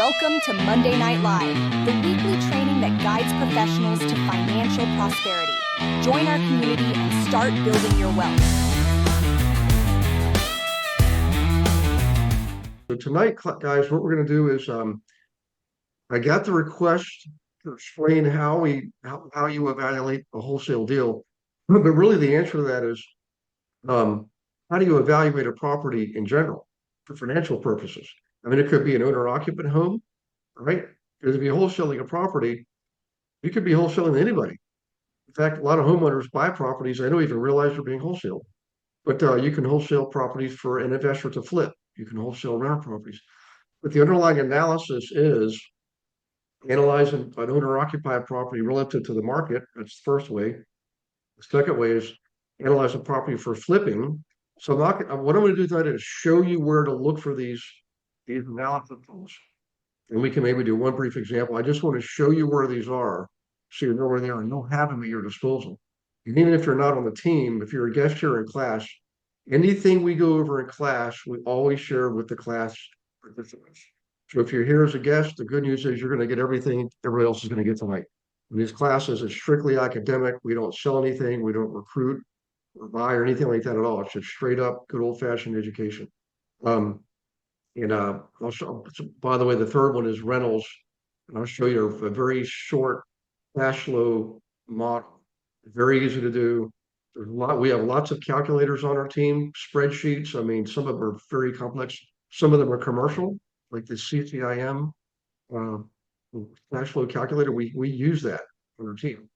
Welcome to Monday Night Live, the weekly training that guides professionals to financial prosperity. Join our community and start building your wealth. So tonight, guys, what we're going to do is I got the request to explain how you evaluate a wholesale deal, but really the answer to that is how do you evaluate a property in general for financial purposes? I mean, it could be an owner-occupant home, right? Because if you're wholesaling a property, you could be wholesaling to anybody. In fact, a lot of homeowners buy properties they don't even realize they're being wholesaled. But you can wholesale properties for an investor to flip. You can wholesale rental properties. But the underlying analysis is analyzing an owner-occupied property relative to the market. That's the first way. The second way is analyze a property for flipping. So what I'm going to do tonight is show you where to look for these analysis tools. And we can maybe do one brief example. I just want to show you where these are so you know where they are and you'll have them at your disposal. And even if you're not on the team, if you're a guest here in class, anything we go over in class, we always share with the class participants. So if you're here as a guest, the good news is you're going to get everything everybody else is going to get tonight. In these classes, it's strictly academic. We don't sell anything. We don't recruit or buy or anything like that at all. It's just straight up good old-fashioned education. Also, by the way, the third one is rentals. And I'll show you a very short cash flow model. Very easy to do. There's a lot. We have lots of calculators on our team, spreadsheets. I mean, some of them are very complex. Some of them are commercial, like the CCIM uh, cash flow calculator. We use that on our team.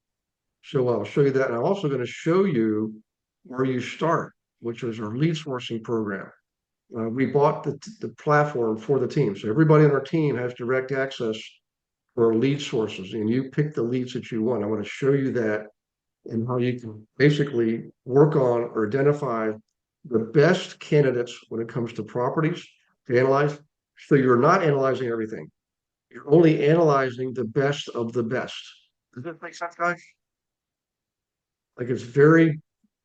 So I'll show you that. And I'm also going to show you where you start, which is our lead sourcing program. We bought the platform for the team. So everybody on our team has direct access for lead sources, and you pick the leads that you want. I want to show you that and how you can basically work on or identify the best candidates when it comes to properties to analyze. So you're not analyzing everything. You're only analyzing the best of the best. Does that make sense, guys? Like it's very,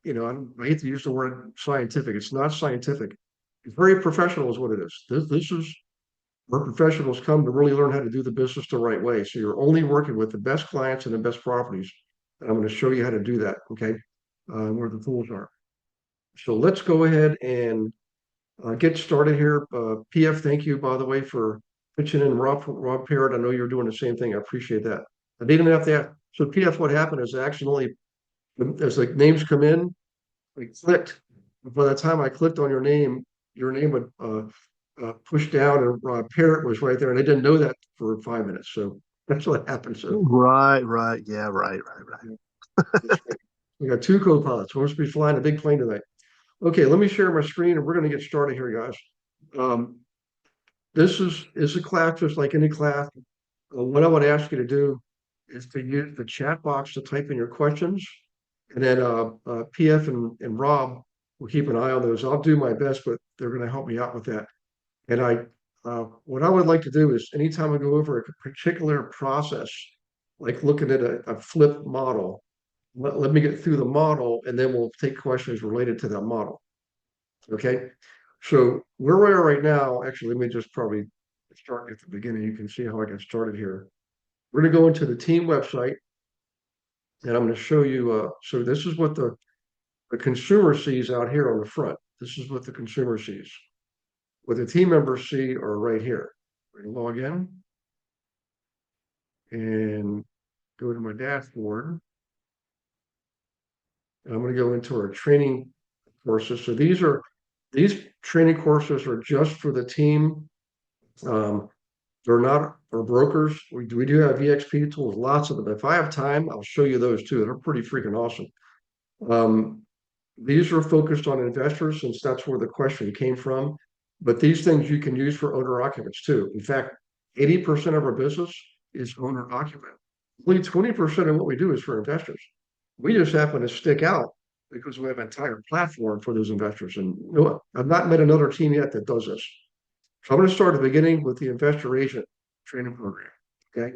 I hate to use the word scientific. It's not scientific. It's very professional is what it is. This is where professionals come to really learn how to do the business the right way. So you're only working with the best clients and the best properties. And I'm going to show you how to do that, okay? Where the tools are. So let's go ahead and get started here. PF, thank you, by the way, for pitching in Rob Parrott. I know you're doing the same thing. I appreciate that. I didn't have to. So PF, what happened is accidentally, as the names come in, I clicked. By the time I clicked on your name would push down and Parrot was right there, and I didn't know that for 5 minutes. So that's what happened. So Right. Yeah, right. we got two co-pilots. We're supposed to be flying a big plane tonight. Okay, let me share my screen and we're going to get started here, guys. This is a class just like any class. What I would ask you to do is to use the chat box to type in your questions, and then PF and Rob will keep an eye on those. I'll do my best, but they're going to help me out with that. And what I would like to do is anytime I go over a particular process, like looking at a flip model, let me get through the model and then we'll take questions related to that model. Okay. So where we are right now, actually, let me just probably start at the beginning. You can see how I got started here. We're going to go into the team website and I'm going to show you. So this is what the consumer sees out here on the front. This is what the consumer sees. What the team members see are right here. We're going to log in and go to my dashboard. And I'm going to go into our training courses. So these training courses are just for the team. They're not our brokers. We do have eXp tools, lots of them. If I have time, I'll show you those too. They're pretty freaking awesome. These are focused on investors since that's where the question came from. But these things you can use for owner occupants too. In fact, 80% of our business is owner occupant. Only 20% of what we do is for investors. We just happen to stick out because we have an entire platform for those investors. And I've not met another team yet that does this. So I'm going to start at the beginning with the investor agent training program. Okay.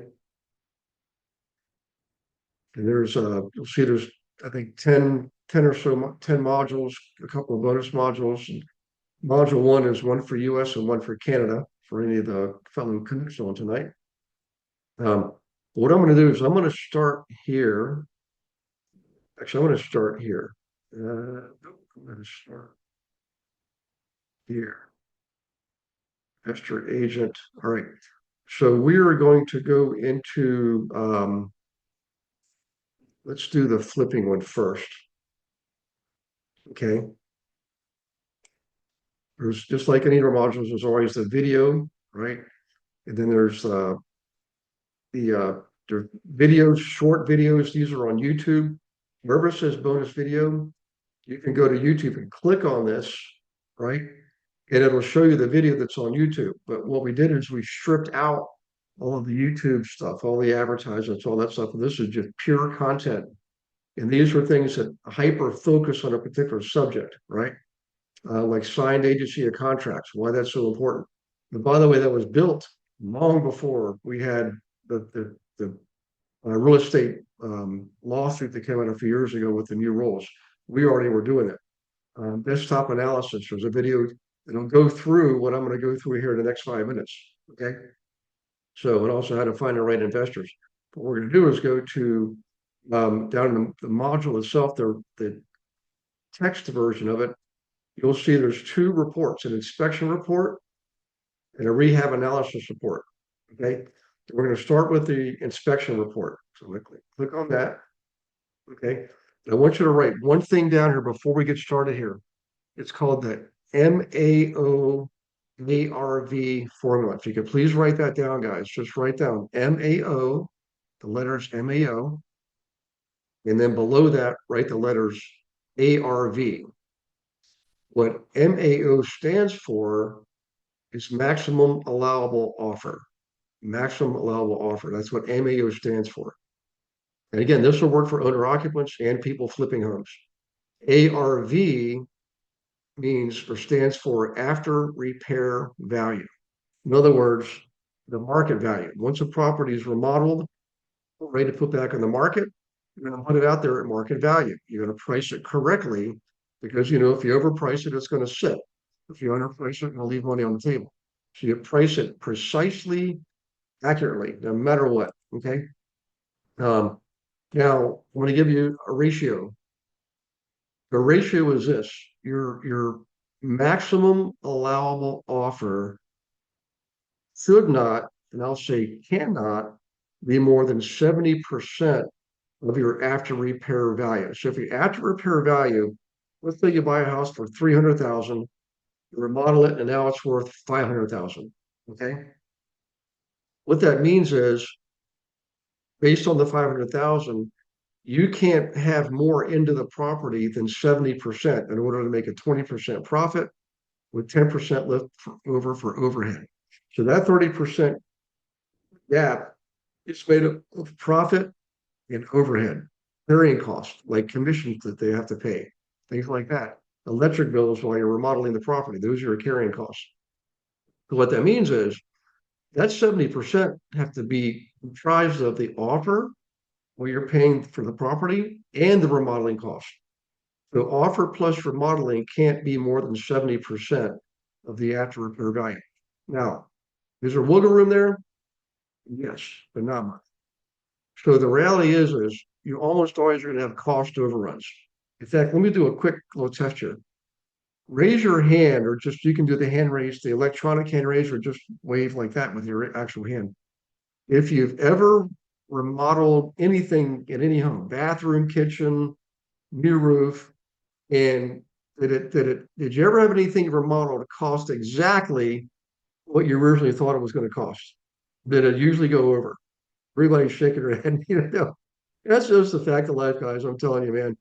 And you'll see there's, I think, 10 or so, 10 modules, a couple of bonus modules. And module 1 is one for US and one for Canada. for any of the fellow cooks on tonight. What I'm going to do is I'm going to start here. Actually, I'm going to start here. I'm going to start here. Master agent. All right. So we are going to go into, let's do the flipping one first. Okay. There's just like any of our modules, there's always the video, right? And then there's the videos, short videos. These are on YouTube. Wherever it says bonus video, you can go to YouTube and click on this, right? And it'll show you the video that's on YouTube. But what we did is we stripped out all of the YouTube stuff, all the advertisements, all that stuff. And this is just pure content. And these are things that hyper focus on a particular subject, right? Like signed agency of contracts, why that's so important. And by the way, that was built long before we had the real estate lawsuit that came out a few years ago with the new rules. We already were doing it. Desktop analysis, there's a video that'll go through what I'm going to go through here in the next 5 minutes. Okay. So, and also how to find the right investors. What we're going to do is go to down in the module itself, the text version of it. You'll see there's two reports, an inspection report and a rehab analysis report. Okay. We're going to start with the inspection report. So I'm going to click on that. Okay. And I want you to write one thing down here before we get started here. It's called the MAO ARV formula. If you could please write that down, guys. Just write down MAO, the letters MAO, and then below that, write the letters ARV. What MAO stands for is maximum allowable offer. Maximum allowable offer. That's what MAO stands for. And again, this will work for owner occupants and people flipping homes. ARV means or stands for after repair value. In other words, the market value. Once a property is remodeled, ready to put back on the market, you're going to put it out there at market value. You're going to price it correctly because, you know, if you overprice it, it's going to sit. If you underprice it, you're going to leave money on the table. So you price it precisely, accurately, no matter what. Okay. Now, I'm going to give you a ratio. The ratio is this: your maximum allowable offer should not, and I'll say cannot, be more than 70% of your after repair value. So if your after repair value, let's say you buy a house for 300,000, you remodel it, and now it's worth 500,000. Okay. What that means is, based on the 500,000, you can't have more into the property than 70% in order to make a 20% profit with 10% left over for overhead. So that 30% gap is made up of profit and overhead, carrying costs like commissions that they have to pay, things like that. Electric bills while you're remodeling the property, those are your carrying costs. So what that means is that 70% have to be comprised of the offer where you're paying for the property and the remodeling costs. So offer plus remodeling can't be more than 70% of the after repair value. Now, is there wiggle room there? Yes, but not much. So the reality is you almost always are going to have cost overruns. In fact, let me do a quick little test here. Raise your hand, or just you can do the hand raise, the electronic hand raise, or just wave like that with your actual hand. If you've ever remodeled anything in any home, bathroom, kitchen, new roof, and did you ever have anything remodeled cost exactly what you originally thought it was going to cost? Did it usually go over? Everybody's shaking their head. You know, that's just the fact of life, guys. I'm telling you, man.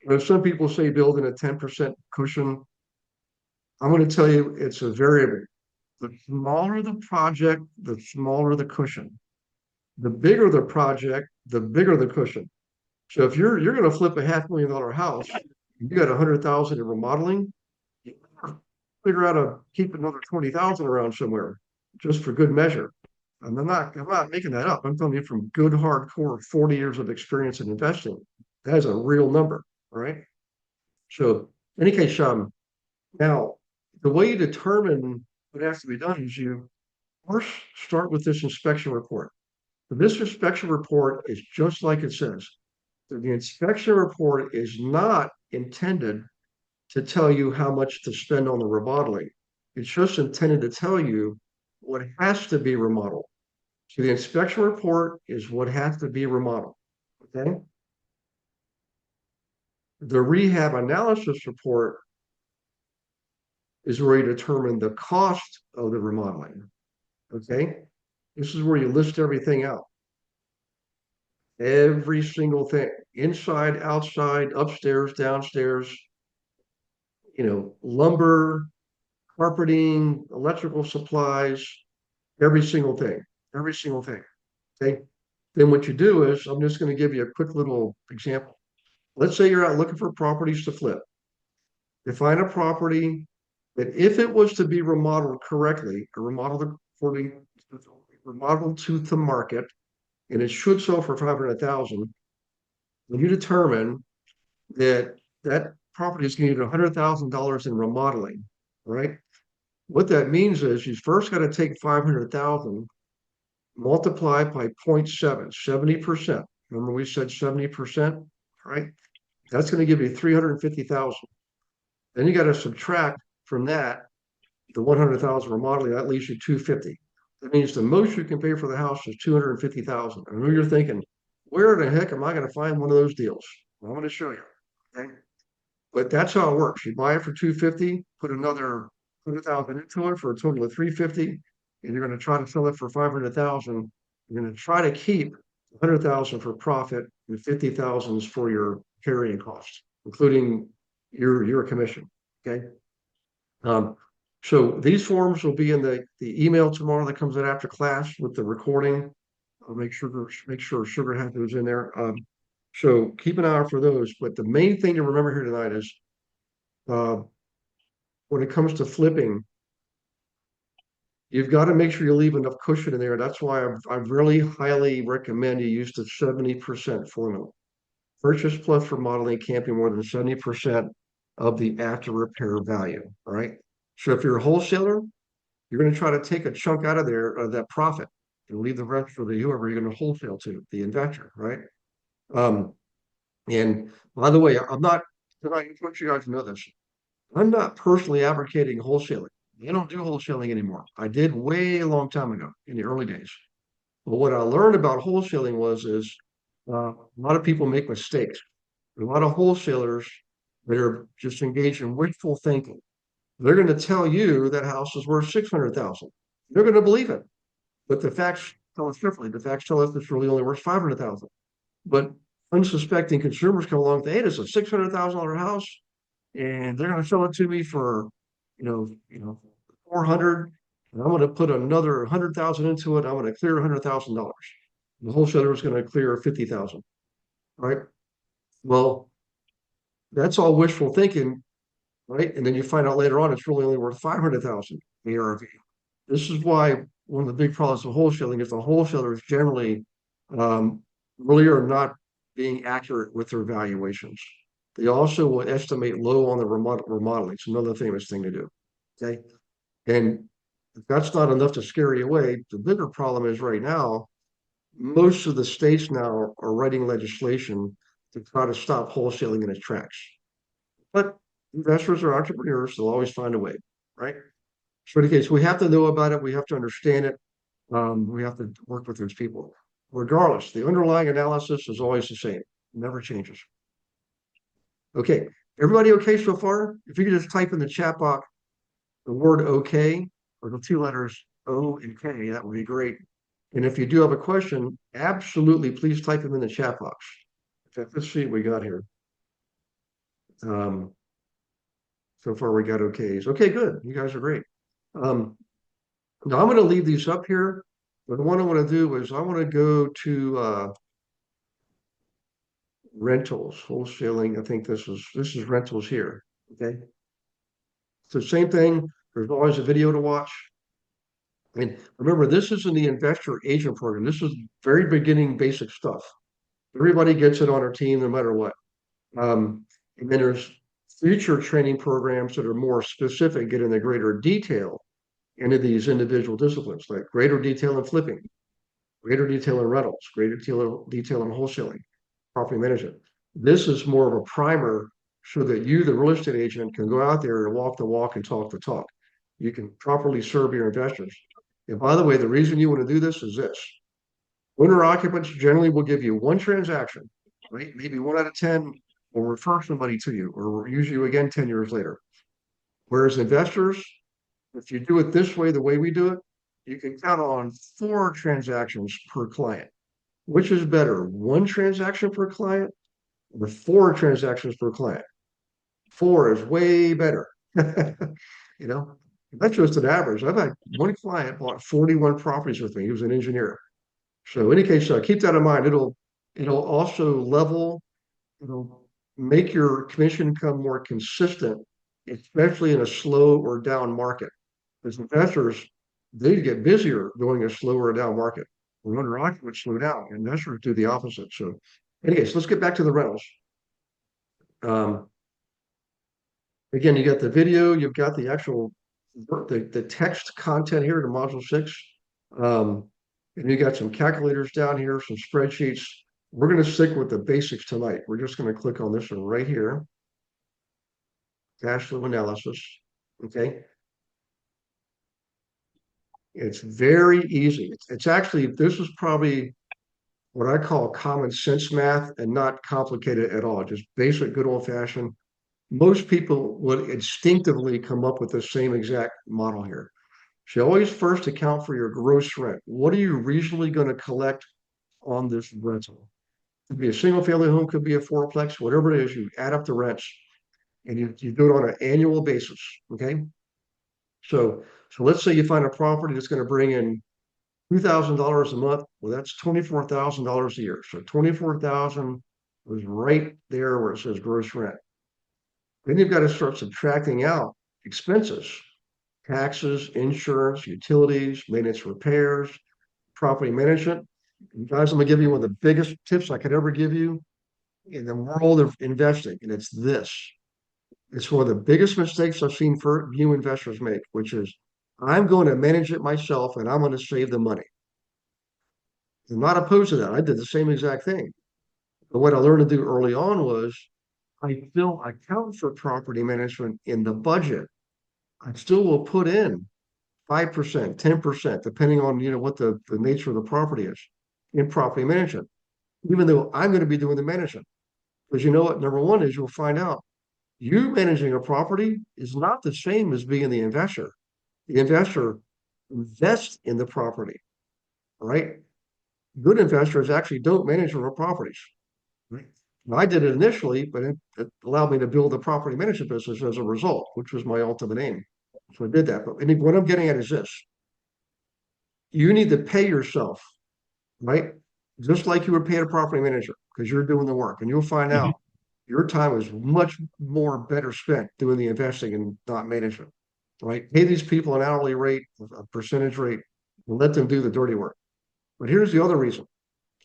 You know, some people say building a 10% cushion. I'm going to tell you it's a variable. The smaller the project, the smaller the cushion. The bigger the project, the bigger the cushion. So if you're going to flip a $500,000 house, you got 100,000 in remodeling, you figure out to keep another 20,000 around somewhere just for good measure. And I'm not making that up. I'm telling you from good hardcore 40 years of experience in investing. That is a real number, right? So in any case, now the way you determine what has to be done is you First, start with this inspection report. This inspection report is just like it says. The inspection report is not intended to tell you how much to spend on the remodeling. It's just intended to tell you what has to be remodeled. So the inspection report is what has to be remodeled. Okay. The rehab analysis report is where you determine the cost of the remodeling. Okay. This is where you list everything out. Every single thing, inside, outside, upstairs, downstairs, lumber, carpeting, electrical supplies, every single thing, every single thing. Okay. Then what you do is, I'm just going to give you a quick little example. Let's say you're out looking for properties to flip. You find a property that if it was to be remodeled correctly, or remodeled to the market, and it should sell for 500,000, when you determine that that property is going to need $100,000 in remodeling, right? What that means is you first got to take 500,000, multiply by 0.7, 70%. Remember we said 70%, right? That's going to give you 350,000. Then you got to subtract from that the 100,000 remodeling. That leaves you 250. That means the most you can pay for the house is 250,000. I know you're thinking, where the heck am I going to find one of those deals? Well, I'm going to show you. Okay. But that's how it works. You buy it for 250, put another 100,000 into it for a total of 350, and you're going to try to sell it for 500,000. You're going to try to keep 100,000 for profit and 50,000 for your carrying costs, including your commission. Okay. So these forms will be in the email tomorrow that comes out after class with the recording. I'll make sure Sugar has those in there. So keep an eye out for those. But the main thing to remember here tonight is when it comes to flipping, you've got to make sure you leave enough cushion in there. That's why I really highly recommend you use the 70% formula. Purchase plus remodeling can't be more than 70% of the after repair value. All right. So if you're a wholesaler, you're going to try to take a chunk out of there of that profit and leave the rest for the whoever you're going to wholesale to, the investor, right? And by the way, I want you guys to know this. I'm not personally advocating wholesaling. I don't do wholesaling anymore. I did way a long time ago in the early days. But what I learned about wholesaling is a lot of people make mistakes. A lot of wholesalers that are just engaged in wishful thinking. They're going to tell you that house is worth 600,000. They're going to believe it. But the facts tell us differently. The facts tell us it's really only worth 500,000. But unsuspecting consumers come along and say, hey, it's a $600,000 house, and they're going to sell it to me for, 400, and I'm going to put another 100,000 into it. I'm going to clear $100,000. The wholesaler is going to clear 50,000, right? Well, that's all wishful thinking, right? And then you find out later on it's really only worth 500,000 ARV. This is why one of the big problems with wholesaling is the wholesalers generally really are not being accurate with their valuations. They also will estimate low on the remodeling. It's another famous thing to do. Okay. And if that's not enough to scare you away, the bigger problem is right now, most of the states now are writing legislation to try to stop wholesaling in its tracks. But investors are entrepreneurs, they'll always find a way, right? So in any case, we have to know about it, we have to understand it, we have to work with those people. Regardless, the underlying analysis is always the same, never changes. Okay, everybody okay so far? If you could just type in the chat box the word okay, or the two letters O and K, that would be great. And if you do have a question, absolutely, please type them in the chat box. Let's see what we got here. So far we got okays. Okay, good. You guys are great. Now I'm going to leave these up here, but what I want to do is I want to go to rentals, wholesaling. I think this is rentals here. Okay. So same thing. There's always a video to watch. And remember, this is in the investor agent program. This is very beginning basic stuff. Everybody gets it on our team no matter what. And then there's future training programs that are more specific, get into greater detail into these individual disciplines, like greater detail in flipping, greater detail in rentals, greater detail in wholesaling, property management. This is more of a primer so that you, the real estate agent, can go out there and walk the walk and talk the talk. You can properly serve your investors. And by the way, the reason you want to do this is this. Owner occupants generally will give you one transaction, right? Maybe 1 out of 10 will refer somebody to you or use you again 10 years later. Whereas investors, if you do it this way, the way we do it, you can count on 4 transactions per client. Which is better, 1 transaction per client or 4 transactions per client? 4 is way better. You know, that's just an average. I've had one client bought 41 properties with me. He was an engineer. So in any case, keep that in mind. It'll also level, it'll make your commission income more consistent, especially in a slow or down market. As investors, they get busier during a slower down market. When owner occupants slow down, investors do the opposite. So, anyways, let's get back to the rentals. Again, you got the video, you've got the actual the text content here to module 6. And you got some calculators down here, some spreadsheets. We're going to stick with the basics tonight. We're just going to click on this one right here. Cash flow analysis. Okay. It's very easy. It's actually, this is probably what I call common sense math and not complicated at all. Just basic, good old fashioned. Most people would instinctively come up with the same exact model here. So you always first account for your gross rent. What are you reasonably going to collect on this rental? Could be a single family home, could be a fourplex, whatever it is, you add up the rents and you do it on an annual basis. Okay. So let's say you find a property that's going to bring in $2,000 a month. Well, that's $24,000 a year. So 24,000 was right there where it says gross rent. Then you've got to start subtracting out expenses, taxes, insurance, utilities, maintenance, repairs, property management. Guys, I'm gonna give you one of the biggest tips I could ever give you in the world of investing, and it's this. It's one of the biggest mistakes I've seen for new investors make, which is I'm going to manage it myself and I'm going to save the money. I'm not opposed to that. I did the same exact thing. But what I learned to do early on was I still account for property management in the budget. I still will put in 5%, 10%, depending on what the nature of the property is in property management, even though I'm going to be doing the management. Because you know what? Number one is you'll find out you managing a property is not the same as being the investor. The investor invests in the property, right? Good investors actually don't manage their properties. Right? I did it initially, but it allowed me to build a property management business as a result, which was my ultimate aim. So I did that. But what I'm getting at is this. You need to pay yourself, right? Just like you would pay a property manager because you're doing the work. And you'll find out your time is much more better spent doing the investing and not management, right? Pay these people an hourly rate, a percentage rate, and let them do the dirty work. But here's the other reason.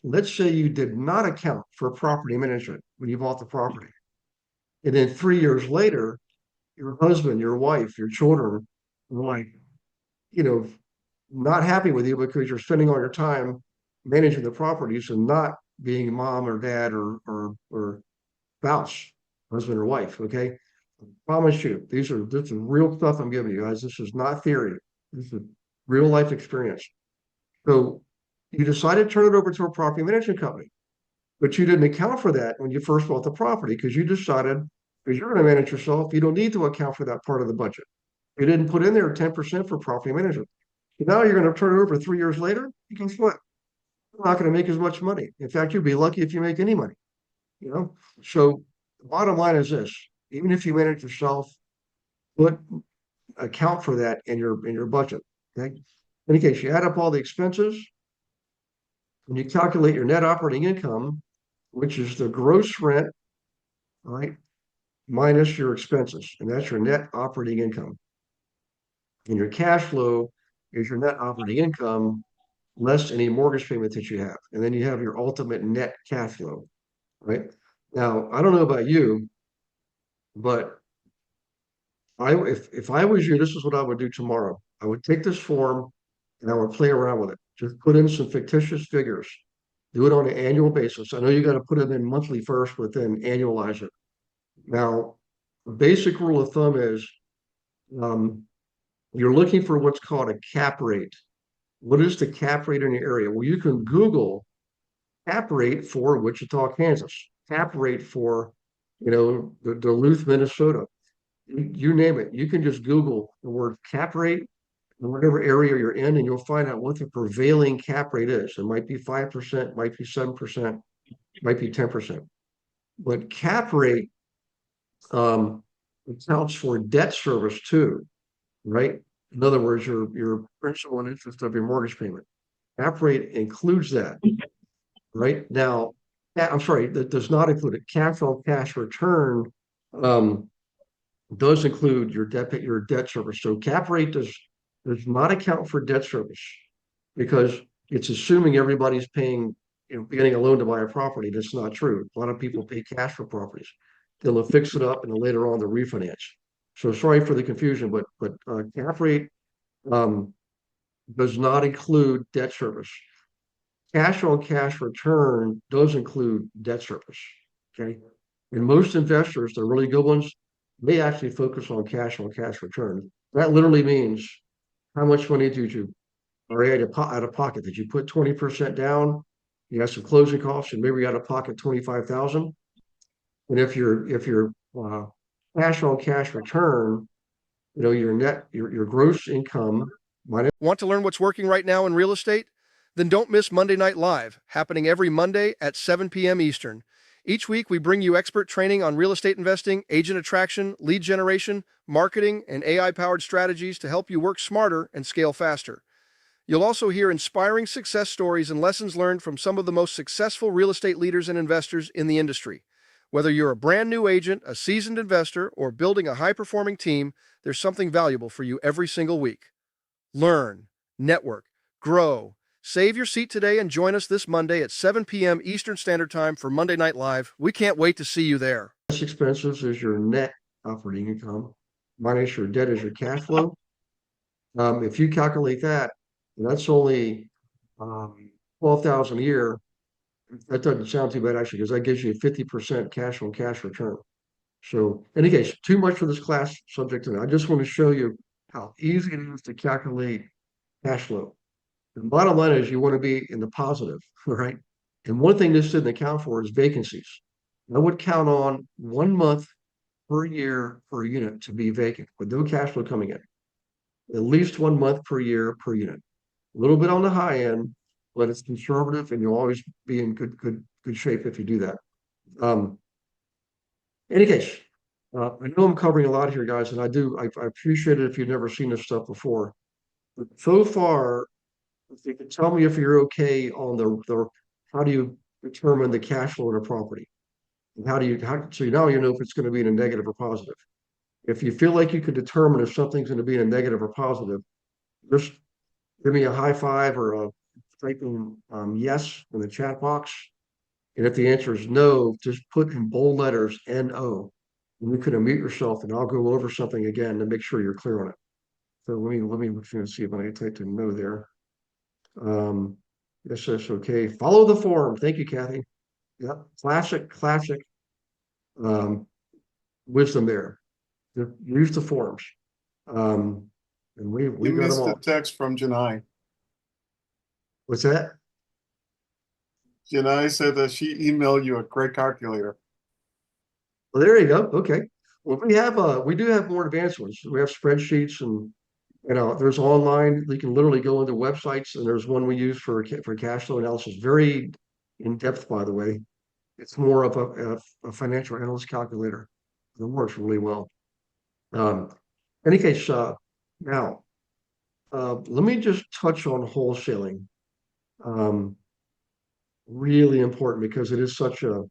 Let's say you did not account for property management when you bought the property. And then 3 years later, your husband, your wife, your children were like, not happy with you because you're spending all your time managing the properties and not being mom or dad or spouse, husband or wife. Okay. I promise you, this is real stuff I'm giving you guys. This is not theory. This is real life experience. So you decided to turn it over to a property management company, but you didn't account for that when you first bought the property because you decided because you're going to manage yourself, you don't need to account for that part of the budget. You didn't put in there 10% for property management. Now you're going to turn it over 3 years later. Guess what? You're not going to make as much money. In fact, you'd be lucky if you make any money. So the bottom line is this: even if you manage yourself, account for that in your budget. Okay. In any case, you add up all the expenses, and you calculate your net operating income, which is the gross rent, right, minus your expenses, and that's your net operating income. And your cash flow is your net operating income less any mortgage payment that you have. And then you have your ultimate net cash flow, right? Now, I don't know about you, but if I was you, this is what I would do tomorrow. I would take this form and I would play around with it. Just put in some fictitious figures. Do it on an annual basis. I know you got to put it in monthly first, but then annualize it. Now, the basic rule of thumb is um, you're looking for what's called a cap rate. What is the cap rate in the area? Well, you can Google cap rate for Wichita, Kansas, cap rate for, Duluth, Minnesota. You name it. You can just Google the word cap rate in whatever area you're in, and you'll find out what the prevailing cap rate is. It might be 5%, might be 7%, might be 10%. But cap rate accounts for debt service too, right? In other words, your principal and interest of your mortgage payment. Cap rate includes that, right? Now, I'm sorry, that does not include it. Cash on cash return does include your debt service. So cap rate does not account for debt service because it's assuming everybody's paying, getting a loan to buy a property. That's not true. A lot of people pay cash for properties. They'll fix it up and then later on they'll refinance. So sorry for the confusion, but cap rate does not include debt service. Cash on cash return does include debt service. Okay. And most investors, the really good ones, they actually focus on cash return. That literally means how much money did you already out of pocket? Did you put 20% down? You have some closing costs and maybe you out of pocket 25,000. And if your cash on cash return, your gross income minus. Want to learn what's working right now in real estate? Then don't miss Monday Night Live, happening every Monday at 7 p.m. Eastern. Each week, we bring you expert training on real estate investing, agent attraction, lead generation, marketing, and AI-powered strategies to help you work smarter and scale faster. You'll also hear inspiring success stories and lessons learned from some of the most successful real estate leaders and investors in the industry. Whether you're a brand new agent, a seasoned investor, or building a high-performing team, there's something valuable for you every single week. Learn, network, grow. Save your seat today and join us this Monday at 7 p.m. Eastern Standard Time for Monday Night Live. We can't wait to see you there. Expenses is your net operating income, minus your debt is your cash flow. If you calculate that, that's only 12,000 a year. That doesn't sound too bad actually, because that gives you a 50% cash on cash return. So, in any case, too much for this class subject tonight. I just want to show you how easy it is to calculate cash flow. The bottom line is you want to be in the positive, right? And one thing this didn't account for is vacancies. I would count on 1 month per year per unit to be vacant with no cash flow coming in. At least 1 month per year per unit. A little bit on the high end, but it's conservative and you'll always be in good shape if you do that. In any case, I know I'm covering a lot here, guys, and I appreciate it if you've never seen this stuff before. But so far, if you can tell me if you're okay on the how do you determine the cash flow in a property? And so now you know if it's going to be in a negative or positive. If you feel like you can determine if something's going to be in a negative or positive, just give me a high five or a type in yes in the chat box. And if the answer is no, just put in bold letters NO. And you can unmute yourself and I'll go over something again to make sure you're clear on it. So let me see if I can type in no there. Yes, that's okay. Follow the form. Thank you, Kathy. Yeah, classic wisdom there. Use the forms. And we You got them missed the all. text from Janai. What's that? Janai said that she emailed you a great calculator. Well, there you go. Okay. Well, we do have more advanced ones. We have spreadsheets and there's online. You can literally go into websites, and there's one we use for cash flow analysis. Very in depth, by the way. It's more of a financial analyst calculator. It works really well. In any case, now let me just touch on wholesaling. Really important because it is such a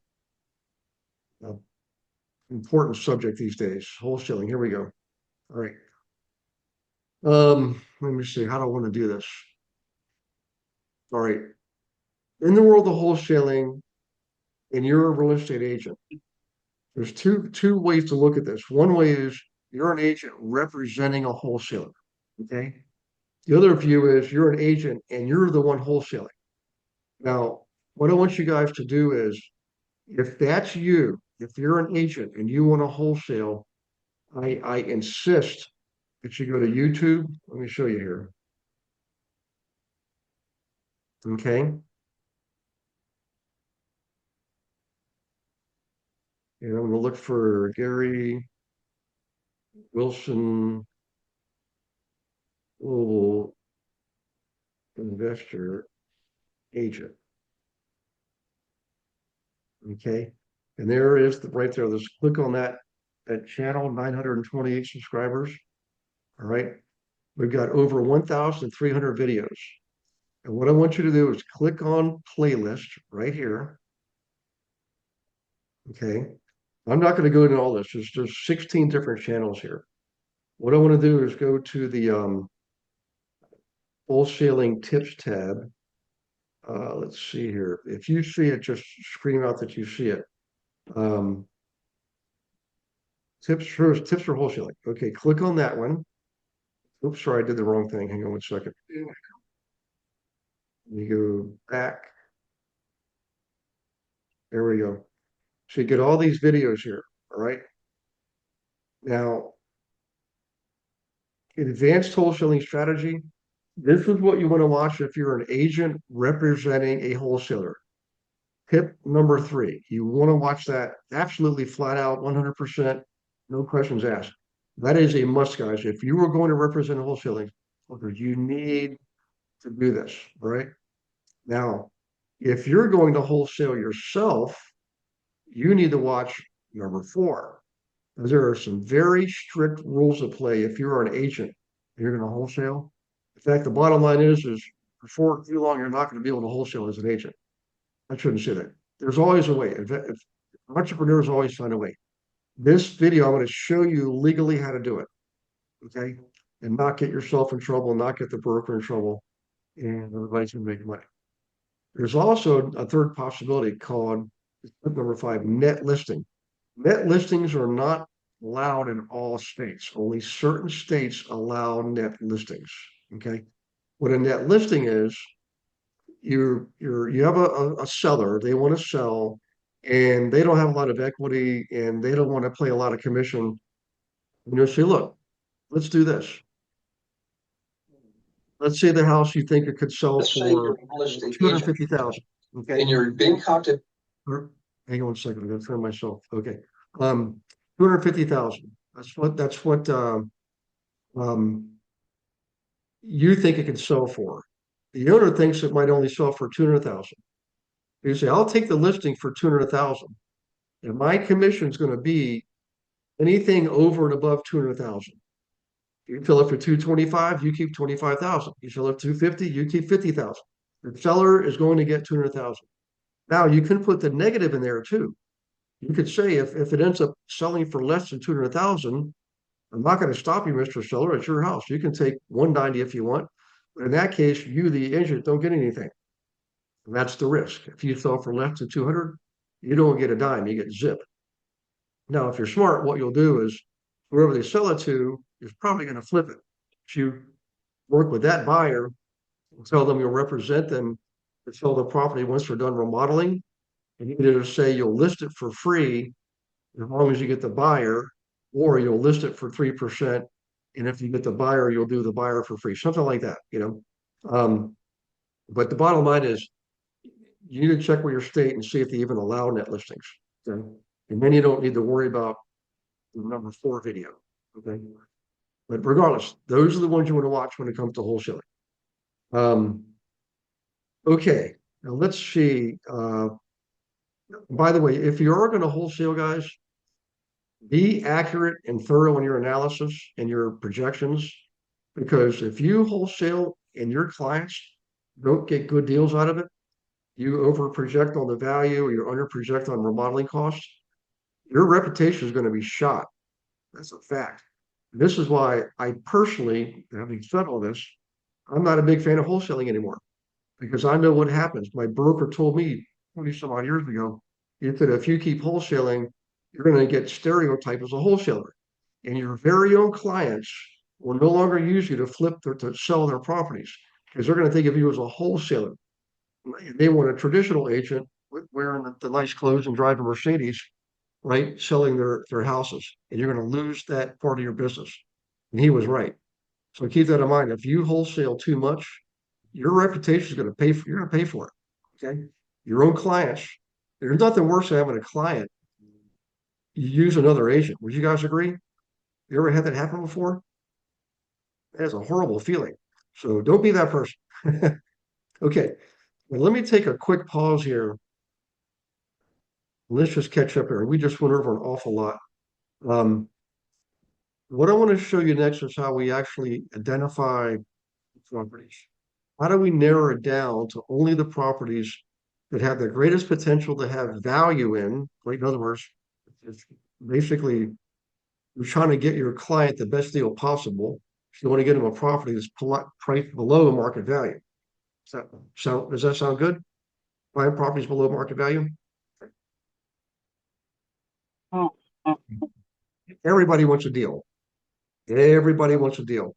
important subject these days. Wholesaling. Here we go. All right. Let me see. How do I want to do this? All right. In the world of wholesaling, and you're a real estate agent, there's two ways to look at this. One way is you're an agent representing a wholesaler. Okay. The other view is you're an agent and you're the one wholesaling. Now, what I want you guys to do is, if that's you, if you're an agent and you want to wholesale, I insist that you go to YouTube. Let me show you here. Okay. And I'm going to look for Gary Wilson, Global Investor Agent. Okay. And there it is right there. Let's click on that channel, 928 subscribers. All right. We've got over 1,300 videos. And what I want you to do is click on playlist right here. Okay. I'm not going to go into all this. There's 16 different channels here. What I want to do is go to the wholesaling tips tab. Let's see here. If you see it, just scream out that you see it. Tips for wholesaling. Okay, click on that one. Oops, sorry, I did the wrong thing. Hang on one second. You go back. There we go. So you get all these videos here. All right. Now, advanced wholesaling strategy. This is what you want to watch if you're an agent representing a wholesaler. Tip number 3. You want to watch that absolutely flat out, 100%, no questions asked. That is a must, guys. If you are going to represent wholesaling, you need to do this, right? Now, if you're going to wholesale yourself, you need to watch number 4. There are some very strict rules of play if you're an agent and you're going to wholesale. In fact, the bottom line is before too long, you're not going to be able to wholesale as an agent. I shouldn't say that. There's always a way. If entrepreneurs always find a way. This video, I'm going to show you legally how to do it. Okay. And not get yourself in trouble, not get the broker in trouble, and everybody's going to make money. There's also a third possibility called number 5, net listing. Net listings are not allowed in all states. Only certain states allow net listings. Okay. What a net listing is, you have a seller, they want to sell, and they don't have a lot of equity and they don't want to pay a lot of commission. And you'll say, look, let's do this. Let's say the house you think it could sell for 250,000. Okay. And you're being contacted. Hang on a second, I'm gonna turn myself. Okay. 250,000. That's what you think it can sell for. The owner thinks it might only sell for 200,000. You say, I'll take the listing for 200,000. And my commission is going to be anything over and above 200,000. You sell it for 225, you keep 25,000. You sell it for 250, you keep 50,000. The seller is going to get 200,000. Now you can put the negative in there too. You could say if it ends up selling for less than 200,000, I'm not going to stop you, Mr. Seller. It's your house. You can take 190 if you want. But in that case, you, the agent, don't get anything. And that's the risk. If you sell for less than 200, you don't get a dime, you get zip. Now, if you're smart, what you'll do is whoever they sell it to is probably going to flip it. If you work with that buyer and tell them you'll represent them to sell the property once they're done remodeling, and you either say you'll list it for free as long as you get the buyer, or you'll list it for 3%. And if you get the buyer, you'll do the buyer for free, something like that, But the bottom line is you need to check with your state and see if they even allow net listings. Okay? And then you don't need to worry about the number 4 video. Okay. But regardless, those are the ones you want to watch when it comes to wholesaling. Okay. Now let's see. By the way, if you are going to wholesale, guys, be accurate and thorough in your analysis and your projections, because if you wholesale and your clients don't get good deals out of it, you over project on the value or you under project on remodeling costs, your reputation is going to be shot. That's a fact. This is why I personally, having said all this, I'm not a big fan of wholesaling anymore, because I know what happens. My broker told me 20 some odd years ago, he said, if you keep wholesaling, you're going to get stereotyped as a wholesaler. And your very own clients will no longer use you to to sell their properties because they're going to think of you as a wholesaler. They want a traditional agent wearing the nice clothes and driving a Mercedes, right? Selling their houses, and you're going to lose that part of your business. And he was right. So keep that in mind. If you wholesale too much, your reputation is going to pay for. You're going to pay for it. Okay, your own clients. There's nothing worse than having a client you use another agent. Would you guys agree? You ever had that happen before? That is a horrible feeling. So don't be that person. Okay, well, let me take a quick pause here. Let's just catch up here. We just went over an awful lot. Um, what I want to show you next is how we actually identify properties. How do we narrow it down to only the properties that have the greatest potential to have value in? Like, in other words, it's basically you're trying to get your client the best deal possible. So you want to get them a property that's priced below market value. Does that sound good? Buying properties below market value? Everybody wants a deal. Everybody wants a deal.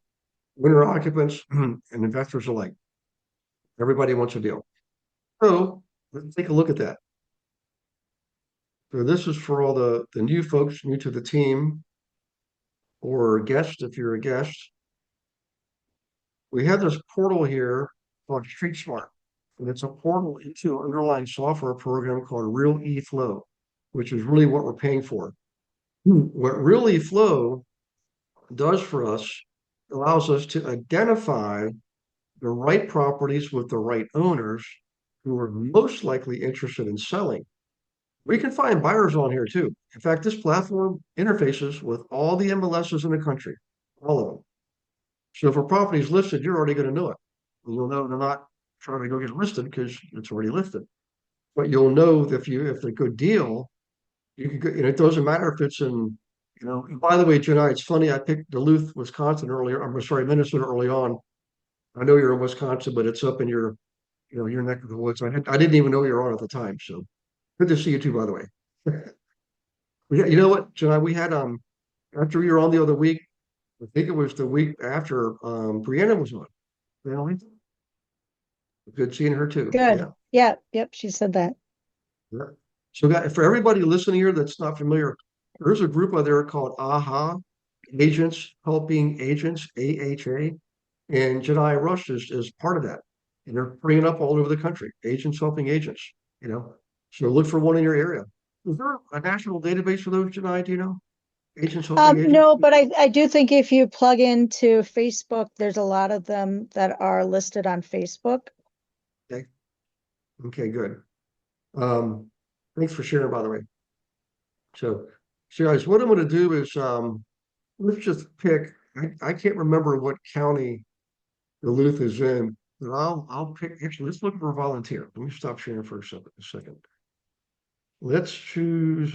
Owner occupants and investors alike. Everybody wants a deal. So let's take a look at that. So this is for all the new folks new to the team or guests if you're a guest. We have this portal here called Street Smart. And it's a portal into an underlying software program called Realty Flow, which is really what we're paying for. What Realty Flow does for us allows us to identify the right properties with the right owners who are most likely interested in selling. We can find buyers on here too. In fact, this platform interfaces with all the MLSs in the country, all of them. So if a property is listed, you're already going to know it. You'll know they're not trying to go get listed because it's already listed. But you'll know if it's a good deal, you can go, it doesn't matter if it's in, and by the way, Jenna, it's funny, I picked Duluth, Wisconsin earlier. I'm sorry, Minnesota early on. I know you're in Wisconsin, but it's up in your neck of the woods. I didn't even know you were on at the time. So good to see you too, by the way. Yeah, you know what, Jenna, we had after you were on the other week, I think it was the week after Brianna was on. Really? Good seeing her too. Good. Yeah. Yeah. Yep. She said that. Yeah. So for everybody listening here that's not familiar, there's a group out there called AHA, Agents Helping Agents, AHA, and Jedi Rush is part of that. And they're bringing up all over the country, Agents Helping Agents. So look for one in your area. Is there a national database for those, Jedi, do you know? Agents Helping Agents? No, but I do think if you plug into Facebook, there's a lot of them that are listed on Facebook. Okay, good. Thanks for sharing, by the way. So guys, what I'm going to do is let's just pick. I can't remember what county Duluth is in, but I'll pick. Actually, let's look for a volunteer. Let me stop sharing for a second. Let's choose.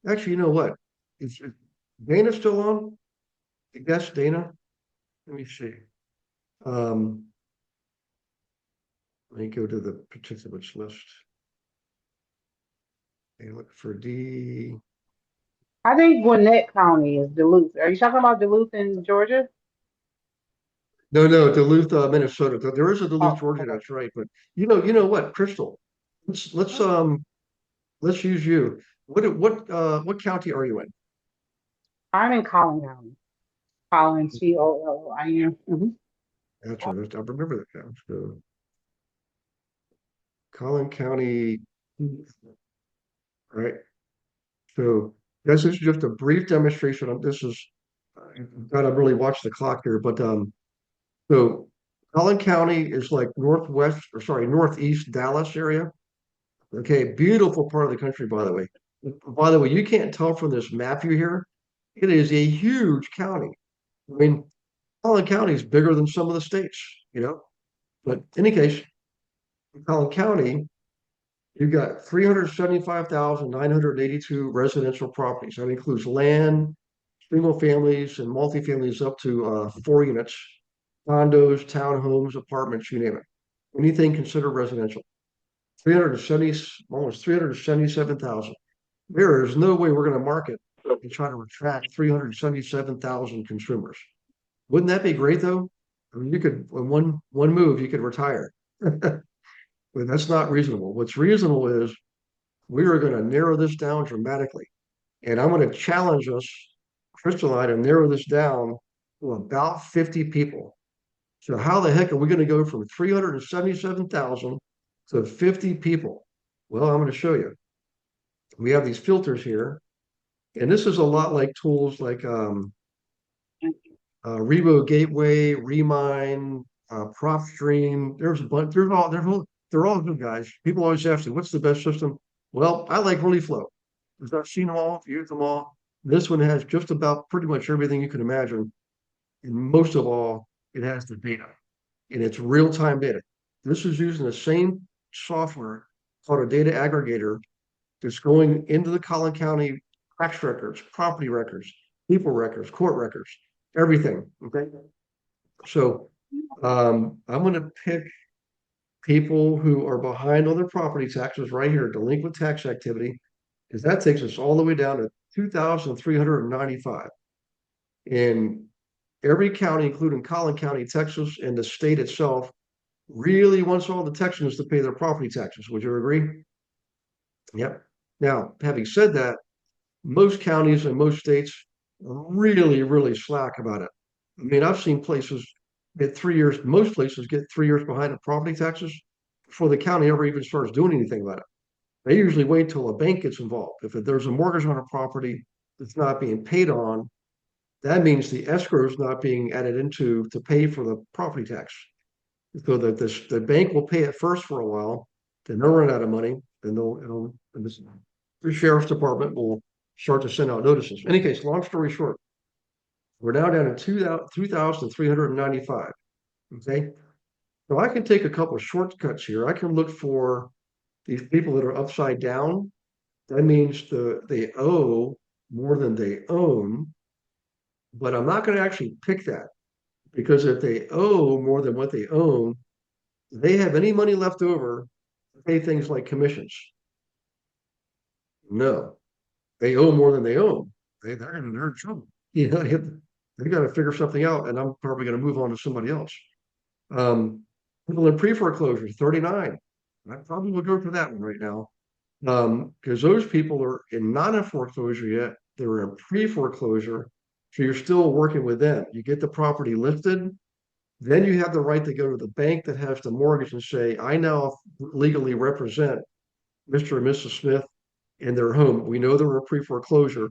Actually, you know what? Is Dana still on? I guess Dana. Let me see. Let me go to the participants list. And look for D. I think Gwinnett County is Duluth. Are you talking about Duluth in Georgia? No, Duluth, Minnesota. There is a Duluth, Oh, Georgia. okay. That's right. But you know what, Crystal? Let's use you. What county are you in? I'm in Collin County. Collin, Collin. Mhm. That's right. I remember that county. So, Collin County, right? So this is just a brief demonstration of this is I've got to really watch the clock here, but so Collin County is like northeast Dallas area. Okay, beautiful part of the country, by the way. By the way, you can't tell from this map you hear, it is a huge county. I mean, Collin County is bigger than some of the states. But in any case, in Collin County, you've got 375,982 residential properties. That includes land, single families, and multifamilies up to 4 units, condos, townhomes, apartments, you name it. Anything considered residential. 370, almost 377,000. There is no way we're going to market and try to attract 377,000 consumers. Wouldn't that be great though? I mean, you could, in one move, you could retire. But that's not reasonable. What's reasonable is we are going to narrow this down dramatically. And I'm going to challenge us, Crystal and I, to narrow this down to about 50 people. So how the heck are we going to go from 377,000 to 50 people? Well, I'm going to show you. We have these filters here, and this is a lot like tools like Revo Gateway, Remine, PropStream. There's a bunch. They're all good, guys. People always ask me, "What's the best system?" Well, I like ReallyFlow because I've seen them all, used them all. This one has just about pretty much everything you can imagine, and most of all, it has the data, and it's real-time data. This is using the same software called a data aggregator that's going into the Collin County tax records, property records, people records, court records, everything. Okay. So I'm going to pick people who are behind on their property taxes right here, delinquent tax activity, because that takes us all the way down to 2,395. In every county, including Collin County, Texas, and the state itself, really wants all the Texans to pay their property taxes. Would you agree? Yep. Now, having said that, most counties and most states are really, really slack about it. I mean, I've seen places get 3 years, most places get 3 years behind in property taxes before the county ever even starts doing anything about it. They usually wait till a bank gets involved. If there's a mortgage on a property that's not being paid on, that means the escrow is not being added into to pay for the property tax. So that the bank will pay it first for a while, then they'll run out of money, then the sheriff's department will start to send out notices. In any case, long story short, we're now down to 2,395. Okay. So I can take a couple of shortcuts here. I can look for these people that are upside down. That means they owe more than they own, but I'm not going to actually pick that because if they owe more than what they own, they have any money left over to pay things like commissions. No, they owe more than they own. They're in trouble. You know, they got to figure something out, and I'm probably going to move on to somebody else. People in pre-foreclosure, 39. I probably will go for that one right now. Because those people are not in foreclosure yet, they're in pre-foreclosure. So you're still working with them. You get the property listed, then you have the right to go to the bank that has the mortgage and say, I now legally represent Mr. and Mrs. Smith in their home. We know they're a pre-foreclosure.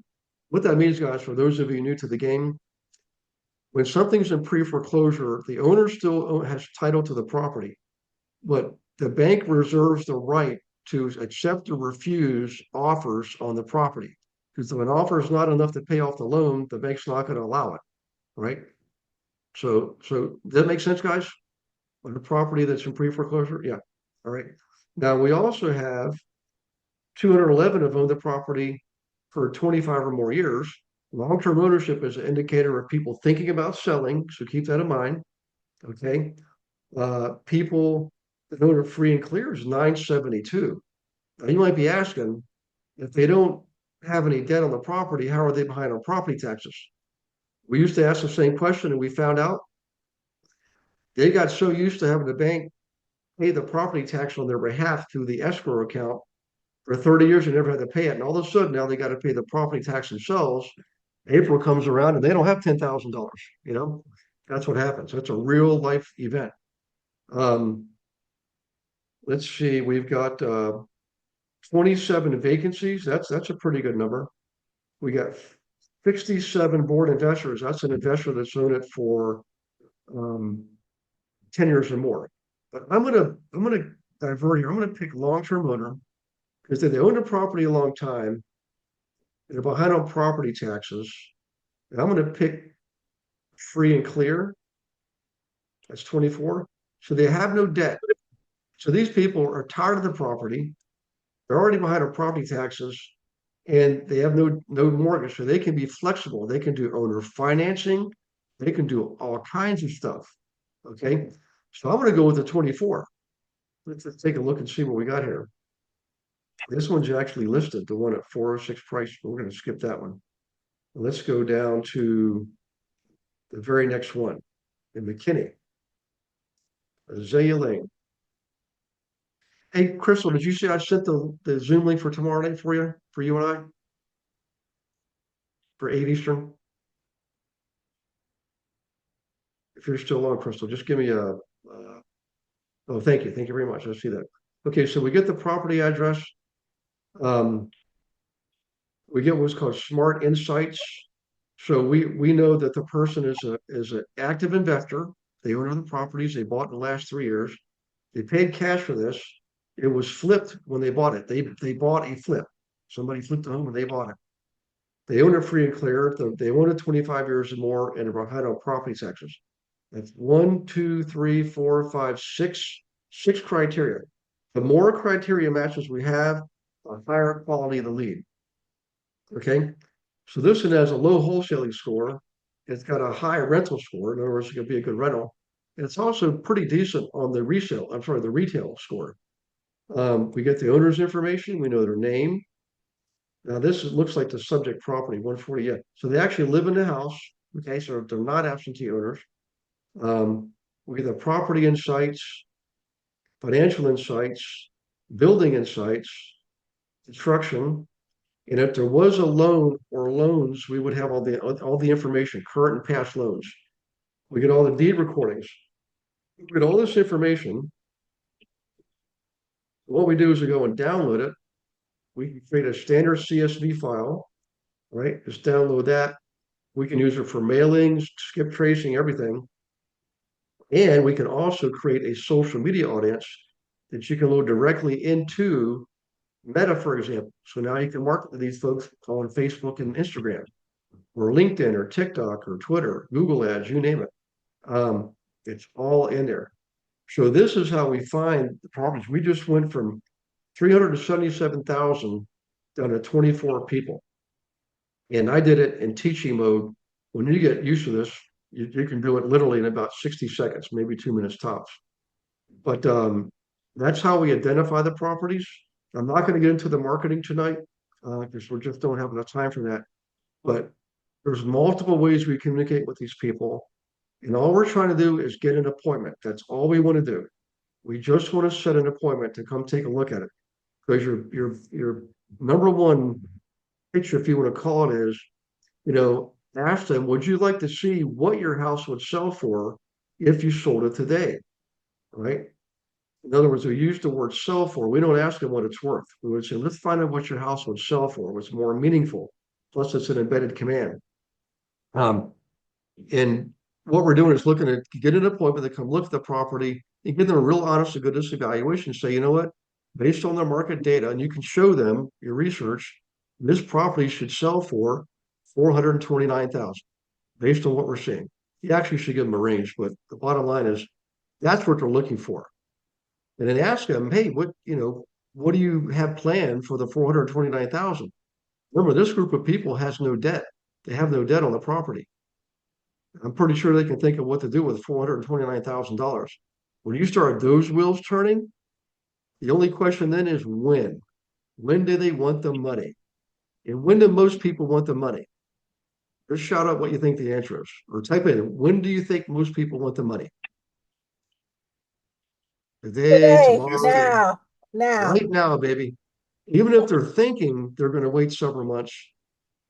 What that means, guys, for those of you new to the game, when something's in pre-foreclosure, the owner still has title to the property, but the bank reserves the right to accept or refuse offers on the property. Because if an offer is not enough to pay off the loan, the bank's not going to allow it, right? So does that make sense, guys? On the property that's in pre-foreclosure? Yeah. All right. Now we also have 211 have owned the property for 25 or more years. Long-term ownership is an indicator of people thinking about selling, so keep that in mind. Okay. People that own it free and clear is 972. Now you might be asking, if they don't have any debt on the property, how are they behind on property taxes? We used to ask the same question and we found out they got so used to having the bank pay the property tax on their behalf through the escrow account for 30 years, they never had to pay it. And all of a sudden now they got to pay the property tax themselves. April comes around and they don't have $10,000, you know, that's what happens. That's a real life event. Let's see, we've got 27 vacancies. That's a pretty good number. We got 67 board investors. That's an investor that's owned it for 10 years or more. But I'm gonna divert here. I'm gonna pick long-term owner because they own the property a long time. They're behind on property taxes. And I'm gonna pick free and clear. That's 24. So they have no debt. So these people are tired of the property. They're already behind on property taxes and they have no mortgage. So they can be flexible. They can do owner financing. They can do all kinds of stuff. Okay. So I'm going to go with the 24. Let's take a look and see what we got here. This one's actually listed, the one at 406 price, but we're going to skip that one. Let's go down to the very next one in McKinney. Azalea Lane. Hey, Crystal, did you see I sent the Zoom link for tomorrow night for you and I? For 8 Eastern? If you're still on, Crystal, just give me a, oh, thank you. Thank you very much. I see that. Okay, so we get the property address. We get what's called smart insights. So we know that the person is an active investor. They own other properties they bought in the last 3 years. They paid cash for this. It was flipped when they bought it. They bought a flip. Somebody flipped the home and they bought it. They own it free and clear. They own it 25 years or more and are behind on property taxes. That's 1, 2, 3, 4, 5, 6, 6 criteria. The more criteria matches we have, the higher quality of the lead. Okay, so this one has a low wholesaling score. It's got a high rental score. In other words, it's going to be a good rental. And it's also pretty decent on the the retail score. We get the owner's information. We know their name. Now looks like the subject property, 140. Yeah, so they actually live in the house. Okay, so they're not absentee owners. We get the property insights, financial insights, building insights, construction. And if there was a loan or loans, we would have all the information, current and past loans. We get all the deed recordings. We get all this information. What we do is we go and download it. We can create a standard CSV file, right? Just download that. We can use it for mailings, skip tracing, everything. And we can also create a social media audience that you can load directly into Meta, for example. So now you can market to these folks on Facebook and Instagram, or LinkedIn, or TikTok, or Twitter, Google Ads, you name it. It's all in there. So this is how we find the problems. We just went from 377,000 down to 24 people. And I did it in teaching mode. When you get used to this, you can do it literally in about 60 seconds, maybe 2 minutes tops. But that's how we identify the properties. I'm not going to get into the marketing tonight because we just don't have enough time for that. But there's multiple ways we communicate with these people. And all we're trying to do is get an appointment. That's all we want to do. We just want to set an appointment to come take a look at it. Because your number one picture, if you want to call it, is, ask them, would you like to see what your house would sell for if you sold it today? Right? In other words, we use the word sell for. We don't ask them what it's worth. We would say, let's find out what your house would sell for, what's more meaningful. Plus, it's an embedded command. And what we're doing is looking to get an appointment to come look at the property and give them a real honest to goodness evaluation. Say, you know what, based on the market data, and you can show them your research, this property should sell for 429,000 based on what we're seeing. You actually should give them a range, but the bottom line is that's what they're looking for. And then ask them, hey, what do you have planned for the 429,000? Remember, this group of people has no debt. They have no debt on the property. I'm pretty sure they can think of what to do with $429,000. When you start those wheels turning, the only question then is when. When do they want the money? And when do most people want the money? Just shout out what you think the answer is, or type in, when do you think most people want the money? Today, tomorrow, now. right now, baby. Even if they're thinking they're going to wait several months,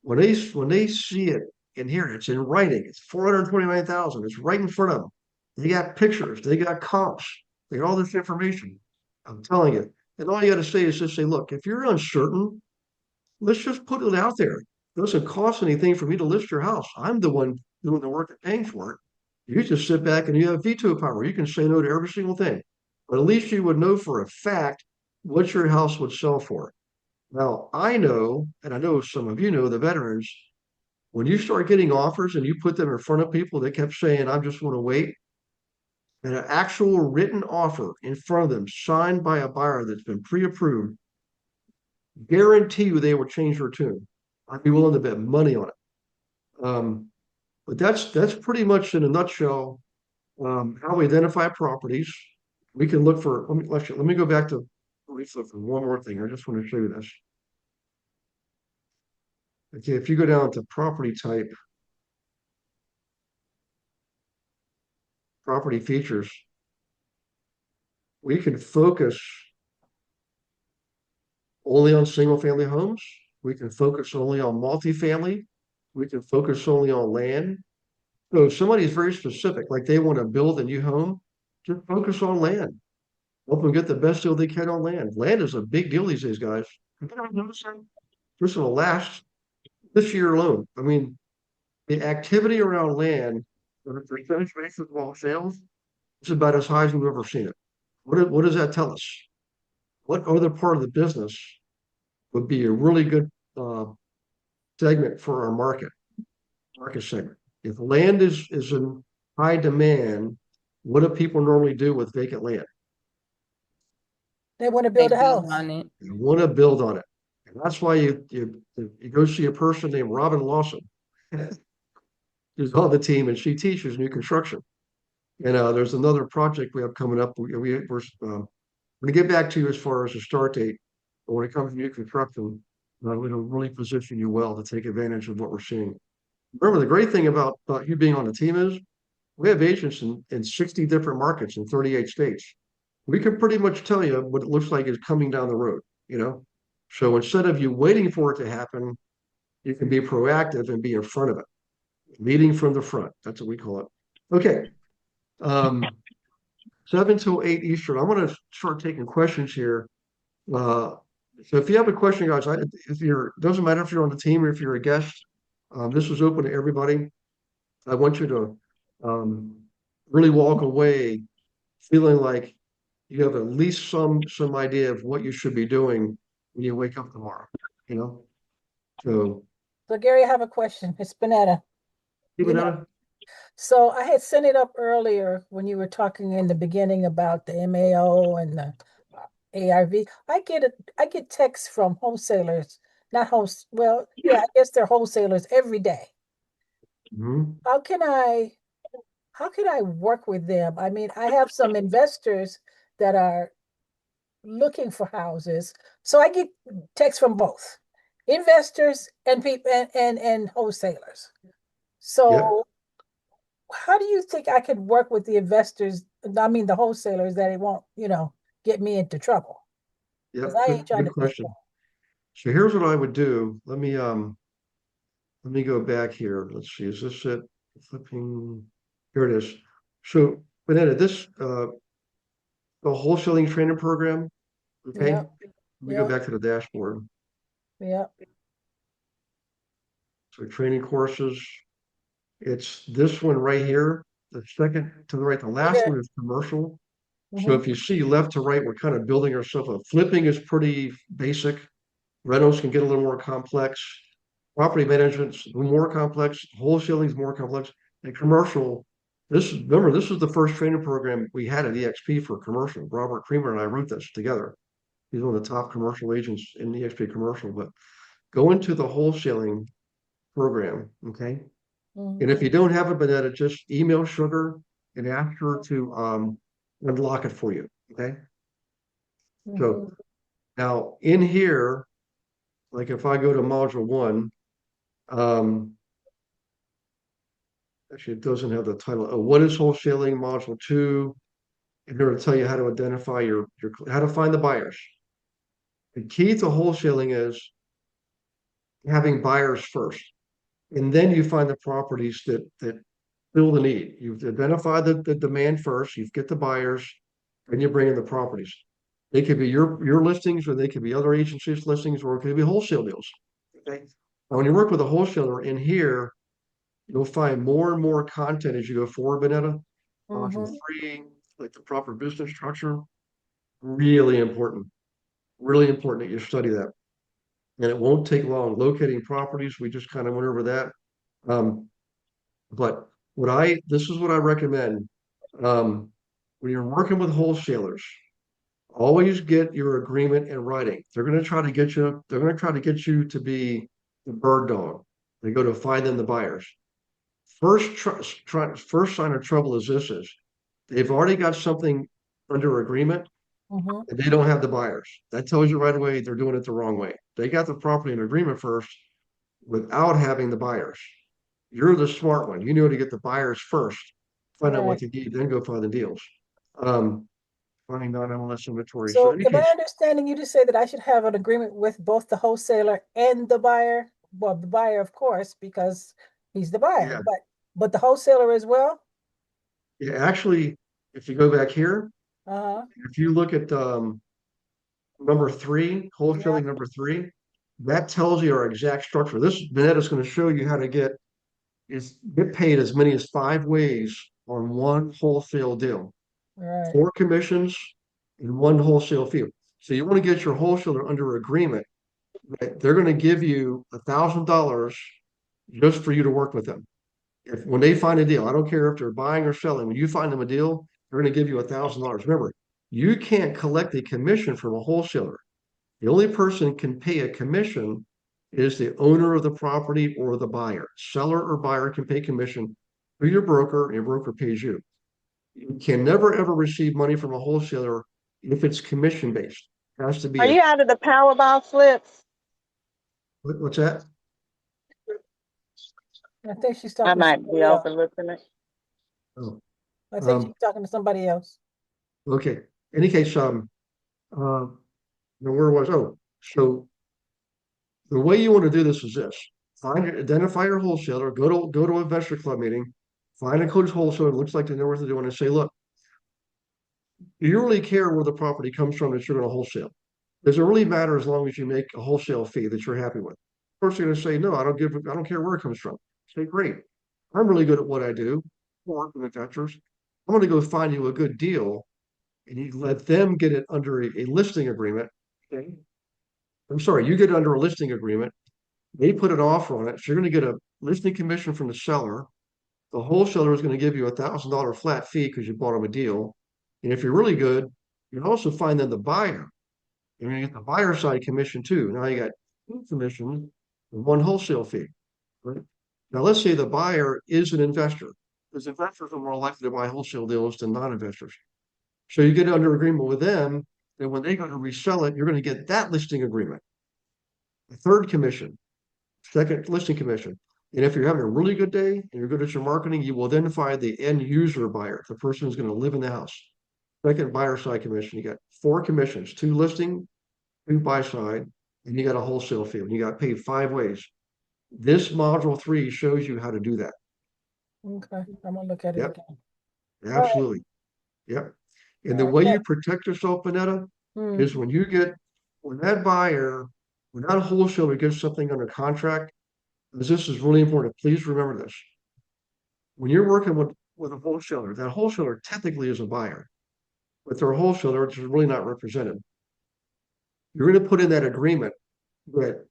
when they see it and hear it, it's in writing. It's 429,000. It's right in front of them. They got pictures. They got comps. They got all this information. I'm telling you. And all you got to say is just say, look, if you're uncertain, let's just put it out there. It doesn't cost anything for me to list your house. I'm the one doing the work and paying for it. You just sit back and you have veto power. You can say no to every single thing. But at least you would know for a fact what your house would sell for. Now, I know, and I know some of you know, the veterans, when you start getting offers and you put them in front of people, they kept saying, I just want to wait. And an actual written offer in front of them, signed by a buyer that's been pre-approved, guarantee you they will change their tune. I'd be willing to bet money on it. But that's pretty much in a nutshell how we identify properties. We can look for, let me go back to, let me look for one more thing. I just want to show you this. Okay, if you go down to property type, property features, we can focus only on single family homes. We can focus only on multifamily. We can focus only on land. So if somebody is very specific, like they want to build a new home, just focus on land. Help them get the best deal they can on land. Land is a big deal these days, guys. First of all, last this year alone, I mean, the activity around land on a percentage basis of all sales is about as high as we've ever seen it. What does that tell us? What other part of the business would be a really good segment for our market segment? If land is in high demand, what do people normally do with vacant land? They want to They build a build house. on it. They want to build on it. And that's why you go see a person named Robin Lawson, who's on the team, and she teaches new construction. And there's another project we have coming up. We're going to get back to you as far as the start date. But when it comes to new construction, it'll really position you well to take advantage of what we're seeing. Remember, the great thing about you being on the team is we have agents in 60 different markets in 38 states. We can pretty much tell you what it looks like is coming down the road, you know? So instead of you waiting for it to happen, you can be proactive and be in front of it, leading from the front. That's what we call it. Okay. 7 till 8 Eastern. I'm going to start taking questions here. So if you have a question, guys, if you're, doesn't matter if you're on the team or if you're a guest, this is open to everybody. I want you to really walk away feeling like you have at least some idea of what you should be doing when you wake up tomorrow, you know? So, So Gary, I have a question. It's Bonetta. keep it on. So I had sent it up earlier when you were talking in the beginning about the MAO and the ARV. I get texts from wholesalers, not host. Well, yeah, I guess they're wholesalers every day. Mhm. How can I work with them? I mean, I have some investors that are looking for houses, so I get texts from both investors and people and wholesalers. So how do you think I could work with the investors? I mean, the wholesalers that it won't, get me into trouble. Yep, Because I ain't trying good to. question. So here's what I would do. Let me go back here. Let's see, is this it? Flipping, here it is. So, Benetta, this the wholesaling training program, okay? Yeah, Let me go yeah, back to the dashboard. yeah. So training courses, it's this one right here. The second to the right, the last Okay. one is commercial. So Mhm. if you see left to right, we're kind of building ourselves up. Flipping is pretty basic. Rentals can get a little more complex. Property management's more complex. Wholesaling is more complex. And commercial, remember, this is the first training program we had at eXp for commercial. Robert Creamer and I wrote this together. He's one of the top commercial agents in eXp commercial. But go into the wholesaling program, okay? And if you don't have a Bonetta, just email Sugar and ask her to unlock it for you, okay? So Mhm. now in here, like if I go to module 1, um, actually it doesn't have the title. Oh, what is wholesaling? Module 2, and they're going to tell you how to identify how to find the buyers. The key to wholesaling is having buyers first, and then you find the properties that fill the need. You've identified the demand first, you get the buyers, and you bring in the properties. They could be your listings, or they could be other agencies' listings, or it could be wholesale deals. Okay. Now, when you work with a wholesaler in here, you'll find more and more content as you go forward, Bonetta. Module Mhm. 3, like the proper business structure, really important. Really important that you study that. And it won't take long. Locating properties, we just kind of went over that. But this is what I recommend. When you're working with wholesalers, always get your agreement in writing. They're going to try to get you to be the bird dog. They go to find them the buyers. First sign of trouble is they've already got something under agreement Mhm. and they don't have the buyers. That tells you right away they're doing it the wrong way. They got the property in agreement first. without having the buyers. You're the smart one. You know to get the buyers first, find out what Right. they need, then go find the deals. Um, Finding non-MLS inventory. So So in any am I case, understanding you to say that I should have an agreement with both the wholesaler and the buyer? Well, the buyer, of course, because he's the buyer, yeah, but the wholesaler as well? yeah, actually, if you go back here, Uh-huh. if you look at number 3, Yeah, wholesaling number 3, that tells you our exact structure. This Minette is going to show you how to get paid as many as 5 ways on one wholesale deal. right. 4 commissions and 1 wholesale fee. So you want to get your wholesaler under agreement that they're going to give you $1,000 just for you to work with them. If when they find a deal, I don't care if they're buying or selling, when you find them a deal, they're going to give you $1,000. Remember, you can't collect a commission from a wholesaler. The only person can pay a commission is the owner of the property or the buyer. Seller or buyer can pay commission to your broker, and your broker pays you. You can never ever receive money from a wholesaler if it's commission based. It has to be Are a you out of the Powerball slips? what's that? I think she's I talking to might be somebody else. overlooking it. Oh, I think she's talking to somebody else. okay. In any case, where was so the way you want to do this is this: identify your wholesaler, go to investor club meeting, find a coach wholesaler that looks like they know what they're doing, and say, look, do you really care where the property comes from that you're going to wholesale? Does it really matter as long as you make a wholesale fee that you're happy with? First, you're going to say, no, I don't care where it comes from. Say, great. I'm really good at what I do. I work with investors. I'm going to go find you a good deal, and you let them get it under a listing agreement. Okay. I'm sorry, you get it under a listing agreement. They put an offer on it. So you're going to get a listing commission from the seller. The wholesaler is going to give you $1,000 flat fee because you bought them a deal. And if you're really good, you can also find them the buyer. You're going to get the buyer side commission too. Now you got 2 commissions and 1 wholesale fee. Right? Now let's say the buyer is an investor, because investors are more likely to buy wholesale deals than non-investors. So you get under agreement with them, and when they go to resell it, you're going to get that listing agreement. The 3rd commission, 2nd listing commission. And if you're having a really good day and you're good at your marketing, you will then find the end user buyer, the person who's going to live in the house. 2nd buyer side commission. You got 4 commissions, 2 listing, 2 buy side, and you got a wholesale fee. And you got paid 5 ways. This module 3 shows you how to do that. Okay, I'm gonna look at it Yep, again. absolutely. Yep. And the All way right. you protect yourself, Vanetta, Hmm. is when that buyer, when that wholesaler gets something under contract, because this is really important. Please remember this. When you're working with a wholesaler, that wholesaler technically is a buyer, but their wholesaler is really not represented. You're going to put in that agreement that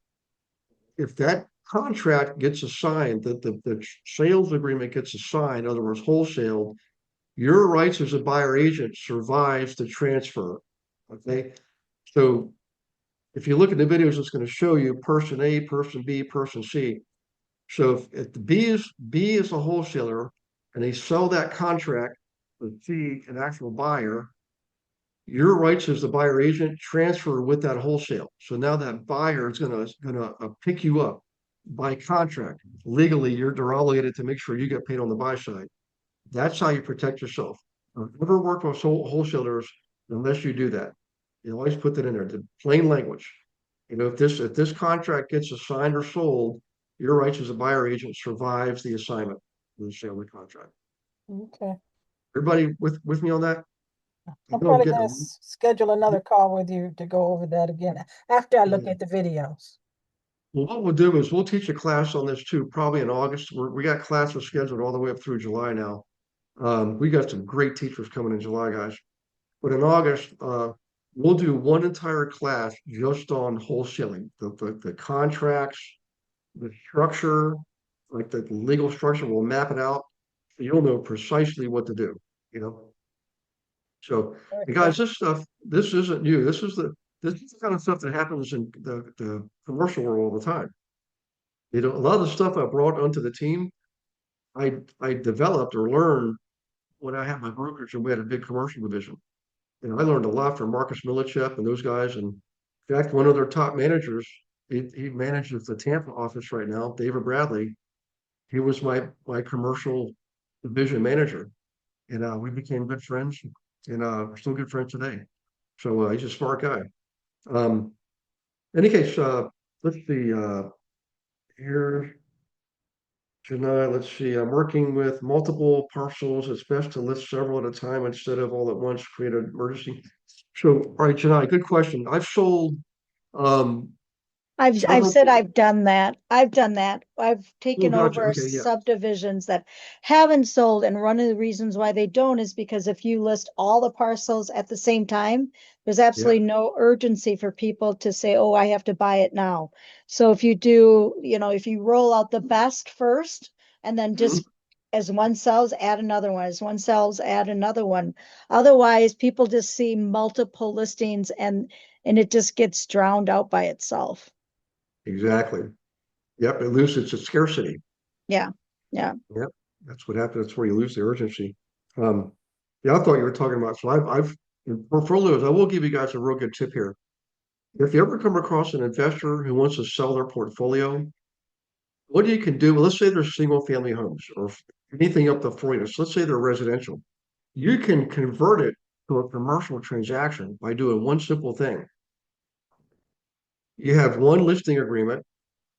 if that contract gets assigned, that the sales agreement gets assigned, in other words, wholesale, your rights as a buyer agent survives the transfer. Okay. So if you look at the videos, it's going to show you person A, person B, person C. So if the B is a wholesaler and they sell that contract with C, an actual buyer, your rights as the buyer agent transfer with that wholesale. So now that buyer is gonna pick you up by contract. Legally, you're obligated to make sure you get paid on the buy side. That's how you protect yourself. Never work with wholesalers unless you do that. You always put that in there, the plain language. If this contract gets assigned or sold, your rights as a buyer agent survives the assignment of the sale of the contract. Okay, Everybody with me on that? I I'm know I'm probably getting gonna schedule another call with you to go over that again after I look Yeah. at the videos. Well, what we'll do is we'll teach a class on this too, probably in August. We got classes scheduled all the way up through July now. We got some great teachers coming in July, guys. But in August, we'll do one entire class just on wholesaling, the contracts, the structure, like the legal structure. We'll map it out, so you'll know precisely what to do. You know. So, All right, and guys, this isn't new. This is the kind of stuff that happens in the commercial world all the time. A lot of the stuff I brought onto the team, I developed or learned when I had my brokerage and we had a big commercial division. And I learned a lot from Marcus Millichap and those guys. And in fact, one of their top managers he manages the Tampa office right now, David Bradley. He was my commercial division manager, and we became good friends, and we're still good friends today. So he's a smart guy. Um, in any case, let's see here. Tonight, let's see. I'm working with multiple parcels. It's best to list several at a time instead of all at once. Create an emergency. So, all right, Janai, good question. I've sold um I've several. said I've done that. I've done that. I've Oh, taken gotcha. over Okay, yeah, subdivisions that haven't sold, and one of the reasons why they don't is because if you list all the parcels at the same time, there's yeah, absolutely no urgency for people to say, "Oh, I have to buy it now." So if you do, if you roll out the best first, and then mhm, just as one sells, add another one. As one sells, add another one. Otherwise, people just see multiple listings and it just gets drowned out by itself. exactly. Yep, it loses its scarcity. Yeah. Yeah. Yep, that's what happens. That's where you lose the urgency. Um, yeah, I thought you were talking about. So I've in portfolios. I will give you guys a real good tip here. If you ever come across an investor who wants to sell their portfolio, what you can do, well, let's say they're single family homes or anything up to 4 units. Let's say they're residential. You can convert it to a commercial transaction by doing one simple thing. You have one listing agreement,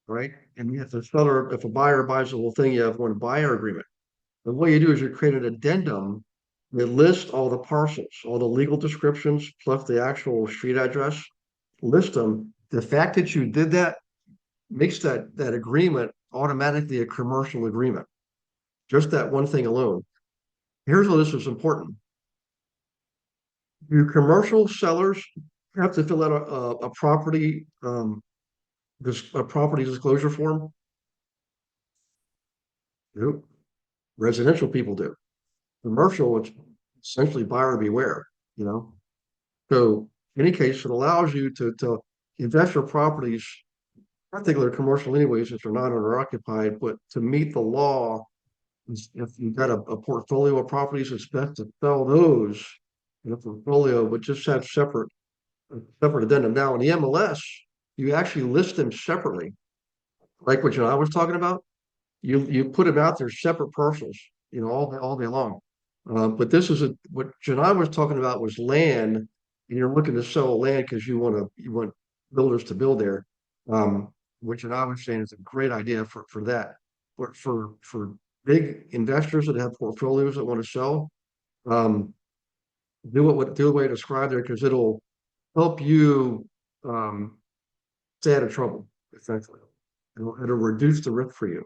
right? And if the seller, if a buyer buys the whole thing, you have one buyer agreement. And what you do is you create an addendum that lists all the parcels, all the legal descriptions, plus the actual street address, list them. The fact that you did that makes that agreement automatically a commercial agreement. Just that one thing alone. Here's why this is important. Do commercial sellers have to fill out a property a property disclosure form? Nope. Residential people do. Commercial, it's essentially buyer beware, you know. So in any case, it allows you to invest your properties, I think they're commercial anyways, if they're not owner occupied, but to meet the law, if you've got a portfolio of properties, it's best to sell those in a portfolio, but just have separate addendum. Now in the MLS, you actually list them separately, like what I was talking about. You put them out there separate parcels, all day long. But this is what Janai was talking about was land, and you're looking to sell land because you want builders to build there. What Janai was saying is a great idea for that. But for big investors that have portfolios that want to sell, um, do the way I described there because it'll help you stay out of trouble, essentially. It'll reduce the risk for you.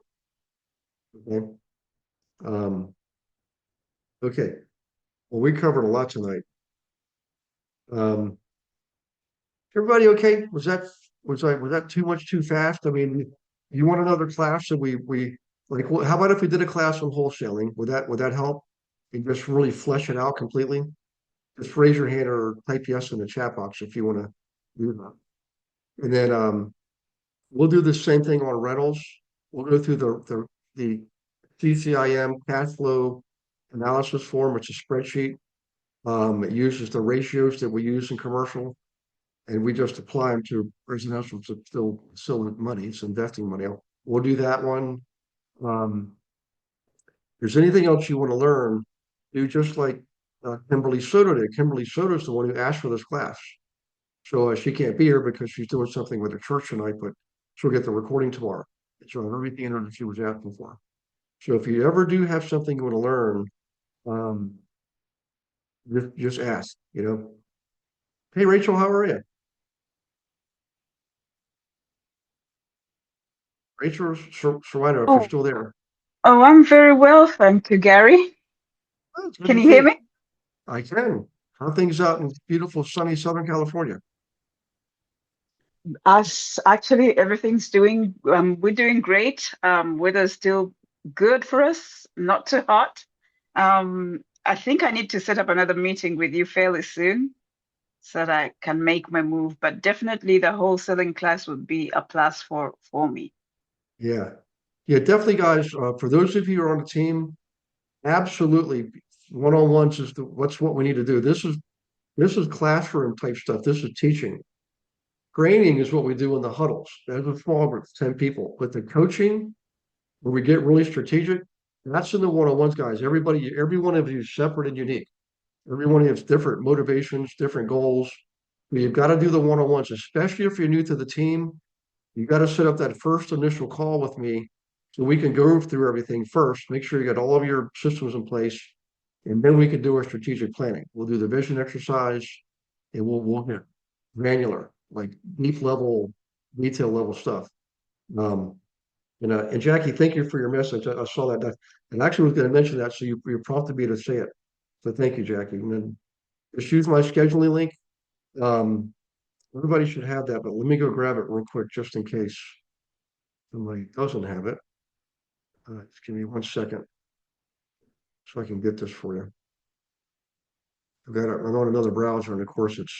Okay. Um, okay. Well, we covered a lot tonight. Um, everybody okay? Was that too much too fast? I mean, you want another class? So we like how about if we did a class on wholesaling? Would that help? And just really flesh it out completely? Just raise your hand or type yes in the chat box if you want to do that. And then we'll do the same thing on rentals. We'll go through the CCIM cash flow analysis form, which is a spreadsheet. It uses the ratios that we use in commercial, and we just apply them to residential. So still money. It's investing money. We'll do that one. If there's anything else you want to learn, do just like Kimberly Soto did. Kimberly Soto is the one who asked for this class. So she can't be here because she's doing something with the church tonight, but she'll get the recording tomorrow. She'll have everything in her that she was asking for. So if you ever do have something you want to learn, um, just ask. Hey, Rachel, how are you? Rachel Serrano, if you're Oh, still there. oh, I'm very well, thank you, Gary. Oh, it's good Can to you see hear you. me? I can. How are things out in beautiful, sunny Southern California? Us, actually, everything's we're doing great. Weather's still good for us, not too hot. I think I need to set up another meeting with you fairly soon so that I can make my move, but definitely the wholesaling class would be a plus for me. Yeah. Yeah, definitely, guys. For those of you who are on the team, absolutely. One-on-ones is what we need to do. This is classroom type stuff. This is teaching. Training is what we do in the huddles. There's a small group, 10 people. But the coaching, where we get really strategic, that's in the one-on-ones, guys. Every one of you is separate and unique. Every one of you has different motivations, different goals. But you've got to do the one-on-ones, especially if you're new to the team. You got to set up that first initial call with me so we can go through everything first, make sure you got all of your systems in place, and then we can do our strategic planning. We'll do the vision exercise, and we'll get granular, like deep level, detail level stuff. And Jackie, thank you for your message. I saw that. And actually was going to mention that, so you prompted me to say it. So thank you, Jackie. And then just use my scheduling link. Um, Everybody should have that, but let me go grab it real quick just in case somebody doesn't have it. Just give me 1 second so I can get this for you. I'm on another browser, and of course it's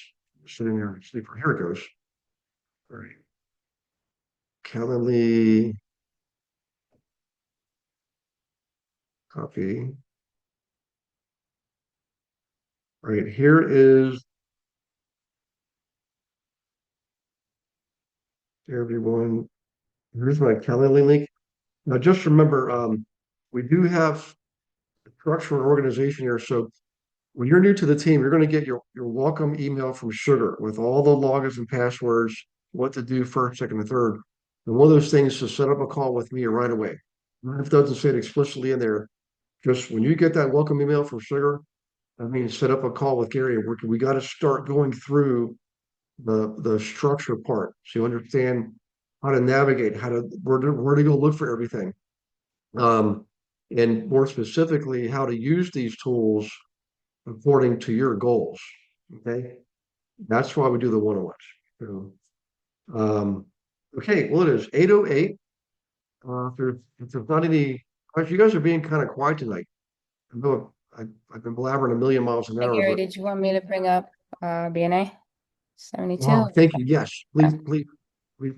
sitting there in sleeper. Here it goes. All right. Calendly. Copy. All right, here is everyone. Here's my Calendly link. Now, just remember, we do have a structure and organization here. So when you're new to the team, you're going to get your welcome email from Sugar with all the logins and passwords, what to do first, second, and third. And one of those things is to set up a call with me right away. If it doesn't say it explicitly in there, just when you get that welcome email from Sugar, I mean, set up a call with Gary. We got to start going through the structure part, so you understand how to navigate, where to go look for everything, and more specifically, how to use these tools according to your goals. Okay, that's why we do the one-on-ones. So, okay, well, it is 8:08. If there's not any, you guys are being kind of quiet tonight. I know I've been blabbering a million miles an Hey, hour, Gary, but did you want me to bring up BNA 72? wow, thank you. Yes, please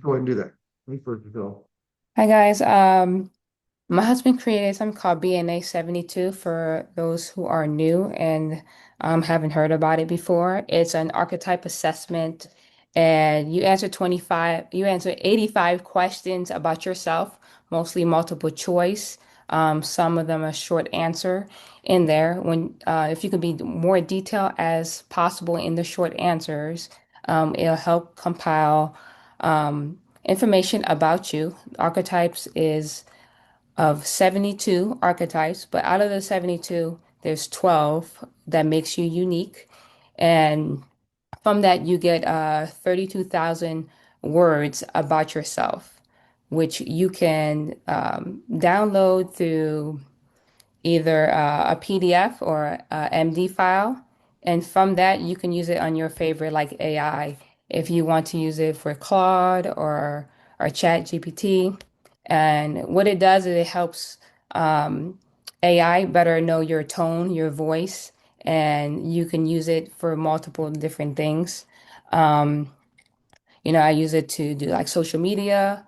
go ahead and do that. Please, first, Bill. Hi guys. My husband created something called BNA 72 for those who are new and haven't heard about it before. It's an archetype assessment, and you answer 85 questions about yourself, mostly multiple choice. Some of them a short answer in there. If you can be more detailed as possible in the short answers, it'll help compile information about you. Archetypes is of 72 archetypes, but out of the 72, there's 12 that makes you unique. And from that, you get 32,000 words about yourself, which you can download through either a PDF or a MD file. And from that, you can use it on your favorite, like AI, if you want to use it for Claude or Chat GPT. And what it does is it helps AI better know your tone, your voice, and you can use it for multiple different things. Um, I use it to do like social media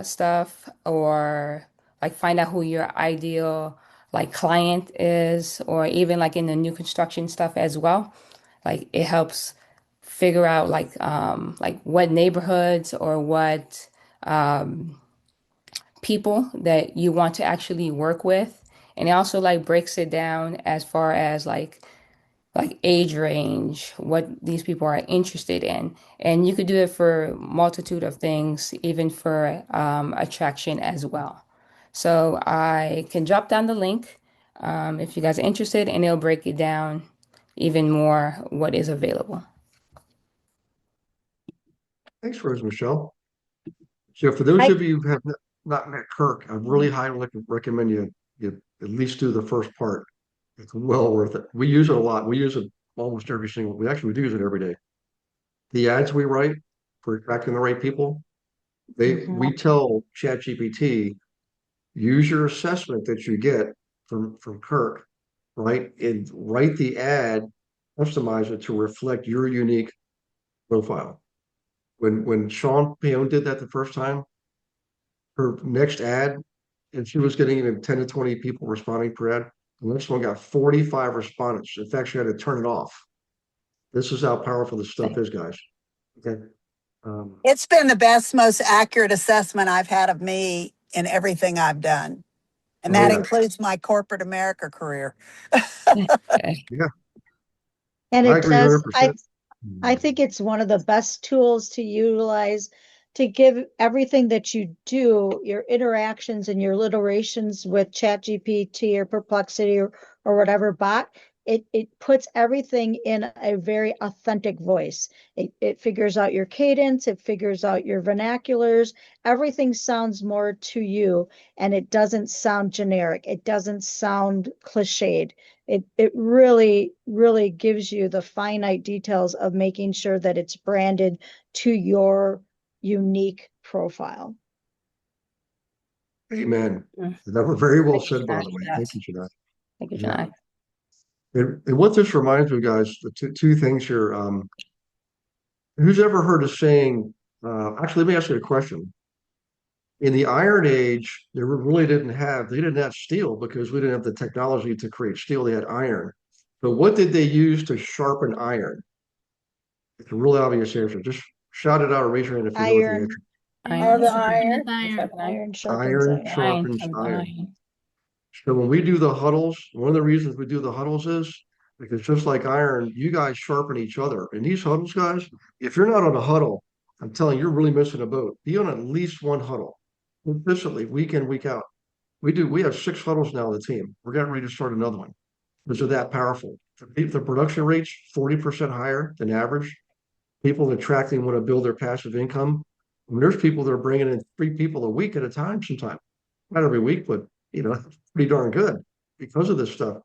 stuff, or like find out who your ideal like client is, or even like in the new construction stuff as well. Like it helps figure out like what neighborhoods or what people that you want to actually work with. And it also like breaks it down as far as like age range, what these people are interested in. And you could do it for multitude of things, even for attraction as well. So I can drop down the link if you guys are interested, and it'll break it down even more what is available. Thanks, Rose Michelle. So for those of you who have not met Kirk, I really highly recommend you at least do the first part. It's well worth it. We use it a lot. We use it almost every single. We do use it every day. The ads we write for attracting the right people, we tell ChatGPT, use your assessment that you get from Kirk, right, and write the ad, customize it to reflect your unique profile. When Sean Peone did that the first time, her next ad, and she was getting even 10 to 20 people responding per ad. The next one got 45 respondents. In fact, she had to turn it off. This is how powerful this stuff is, guys. Okay. It's been the best, most accurate assessment I've had of me in everything I've done. And that includes my corporate America career. Yeah, And I it agree does, 100%. I think it's one of the best tools to utilize to give everything that you do, your interactions and your iterations with ChatGPT or Perplexity or whatever bot, it puts everything in a very authentic voice. It figures out your cadence, it figures out your vernaculars, everything sounds more to you, and it doesn't sound generic. It doesn't sound cliched. It really, really gives you the finite details of making sure that it's branded to your unique profile. Amen. Mm. That was very well Thank you, said, by Janai. the way. Thank Yes. you, Janai. Thank you, Yeah. Janai. And what this reminds me, guys, the two things here. Who's ever heard of saying, actually, let me ask you a question. In the Iron Age, they didn't have steel because we didn't have the technology to create steel. They had iron. But what did they use to sharpen iron? It's a really obvious answer. Just shout it out or raise your hand if you know what the answer All Iron. the Sharpens iron. iron. Iron is. sharpens Iron iron. Iron sharpens sharpens iron. iron. So when we do the huddles, one of the reasons we do the huddles is because just like iron, you guys sharpen each other. And these huddles, guys, if you're not on a huddle, I'm telling you, you're really missing a boat. Be on at least one huddle consistently, week in, week out. We have 6 huddles now on the team. We're getting ready to start another one because they're that powerful. The production rate's 40% higher than average. People attracting want to build their passive income. I mean, there's people that are bringing in 3 people a week at a time sometimes. Not every week, but pretty darn good because of this stuff.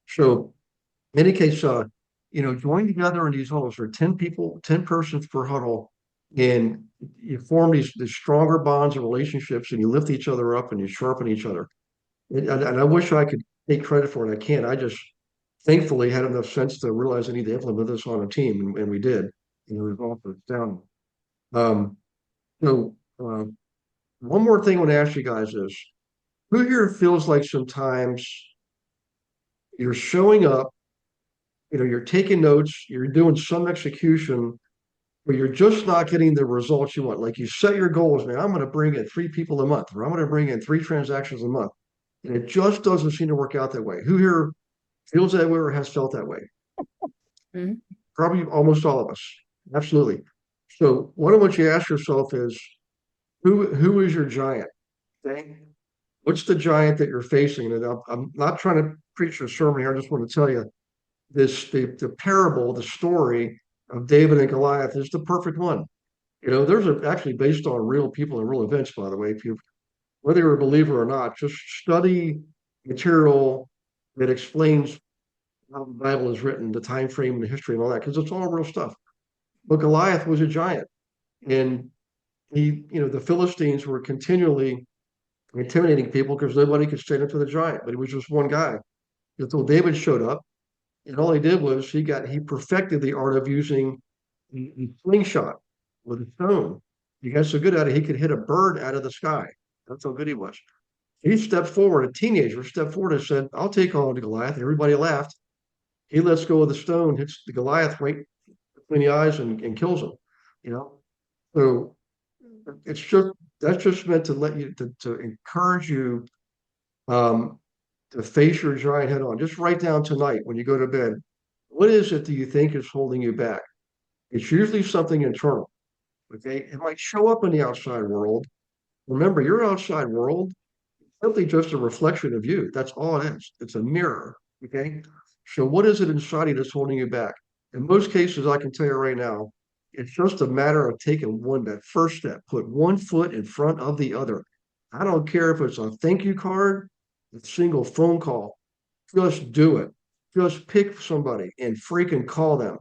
So in any case, join together in these huddles. There are 10 people, 10 persons per huddle, and you form these stronger bonds and relationships, and you lift each other up and you sharpen each other. And I wish I could take credit for it. I can't. I just thankfully had enough sense to realize I need to implement this on a team, and we did. And the result was down. Um, so one more thing I want to ask you guys is, who here feels like sometimes you're showing up, you're taking notes, you're doing some execution, but you're just not getting the results you want. Like you set your goals, man, I'm going to bring in 3 people a month, or I'm going to bring in 3 transactions a month. And it just doesn't seem to work out that way. Who here feels that way or has felt that way? Mhm. Probably almost all of us. Absolutely. So what I want you to ask yourself is, who is your giant? Okay. What's the giant that you're facing? And I'm not trying to preach a sermon here. I just want to tell you the parable, the story of David and Goliath is the perfect one. Actually based on real people and real events, by the way. If you Whether you're a believer or not, just study material that explains how the Bible is written, the time frame, the history, and all that, because it's all real stuff. But Goliath was a giant, and the Philistines were continually intimidating people because nobody could stand up to the giant. But he was just one guy until David showed up, and all he did was he perfected the art of using a slingshot with a stone. He got so good at it, he could hit a bird out of the sky. That's how good he was. He stepped forward, a teenager stepped forward and said, I'll take on Goliath. Everybody laughed. He lets go of the stone, hits the Goliath right between the eyes and kills him. You know, so that's just meant to let you to encourage you um, to face your giant head on. Just write down tonight when you go to bed, what is it that you think is holding you back? It's usually something internal. Okay, it might show up in the outside world. Remember, your outside world is simply just a reflection of you. That's all it is. It's a mirror. Okay, so what is it inside you that's holding you back? In most cases, I can tell you right now, it's just a matter of taking that first step, put one foot in front of the other. I don't care if it's a thank you card, a single phone call. Just do it. Just pick somebody and freaking call them.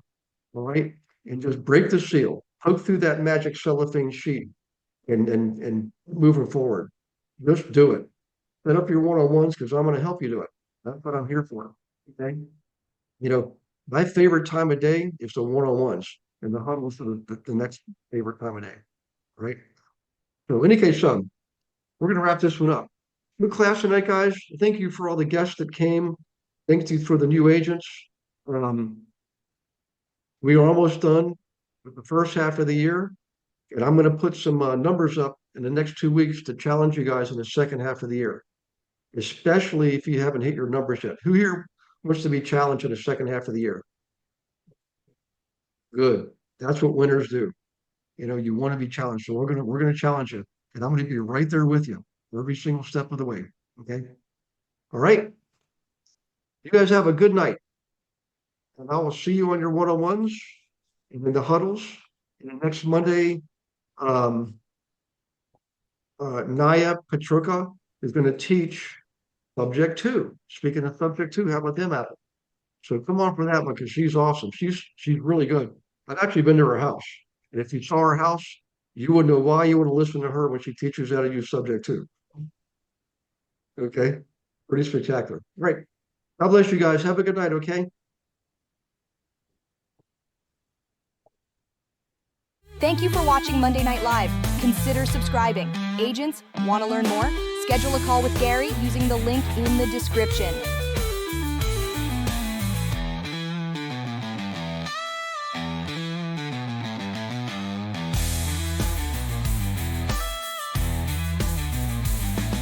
All right. And just break the seal, poke through that magic cellophane sheet and moving forward. Just do it. Set up your one-on-ones because I'm going to help you do it. That's what I'm here for. Okay. My favorite time of day is the one-on-ones, and the huddles are the next favorite time of day. Right. So in any case, we're going to wrap this one up. Good class tonight, guys. Thank you for all the guests that came. Thank you for the new agents. We are almost done with the first half of the year. And I'm going to put some numbers up in the next 2 weeks to challenge you guys in the second half of the year, especially if you haven't hit your numbers yet. Who here wants to be challenged in the second half of the year? Good. That's what winners do. You know, you want to be challenged. So we're gonna challenge you, and I'm going to be right there with you every single step of the way. Okay. All right. You guys have a good night, and I will see you on your one-on-ones and in the huddles. And next Monday, Naya Petruka is going to teach subject 2. Speaking of subject 2, how about them apples? So come on for that one because she's awesome. She's really good. I've actually been to her house, and if you saw her house, you would know why you want to listen to her when she teaches how to use subject 2. Okay, pretty spectacular. Great. God bless you guys. Have a good night. Okay. Thank you for watching Monday Night Live. Consider subscribing. Agents, want to learn more? Schedule a call with Gary using the link in the description.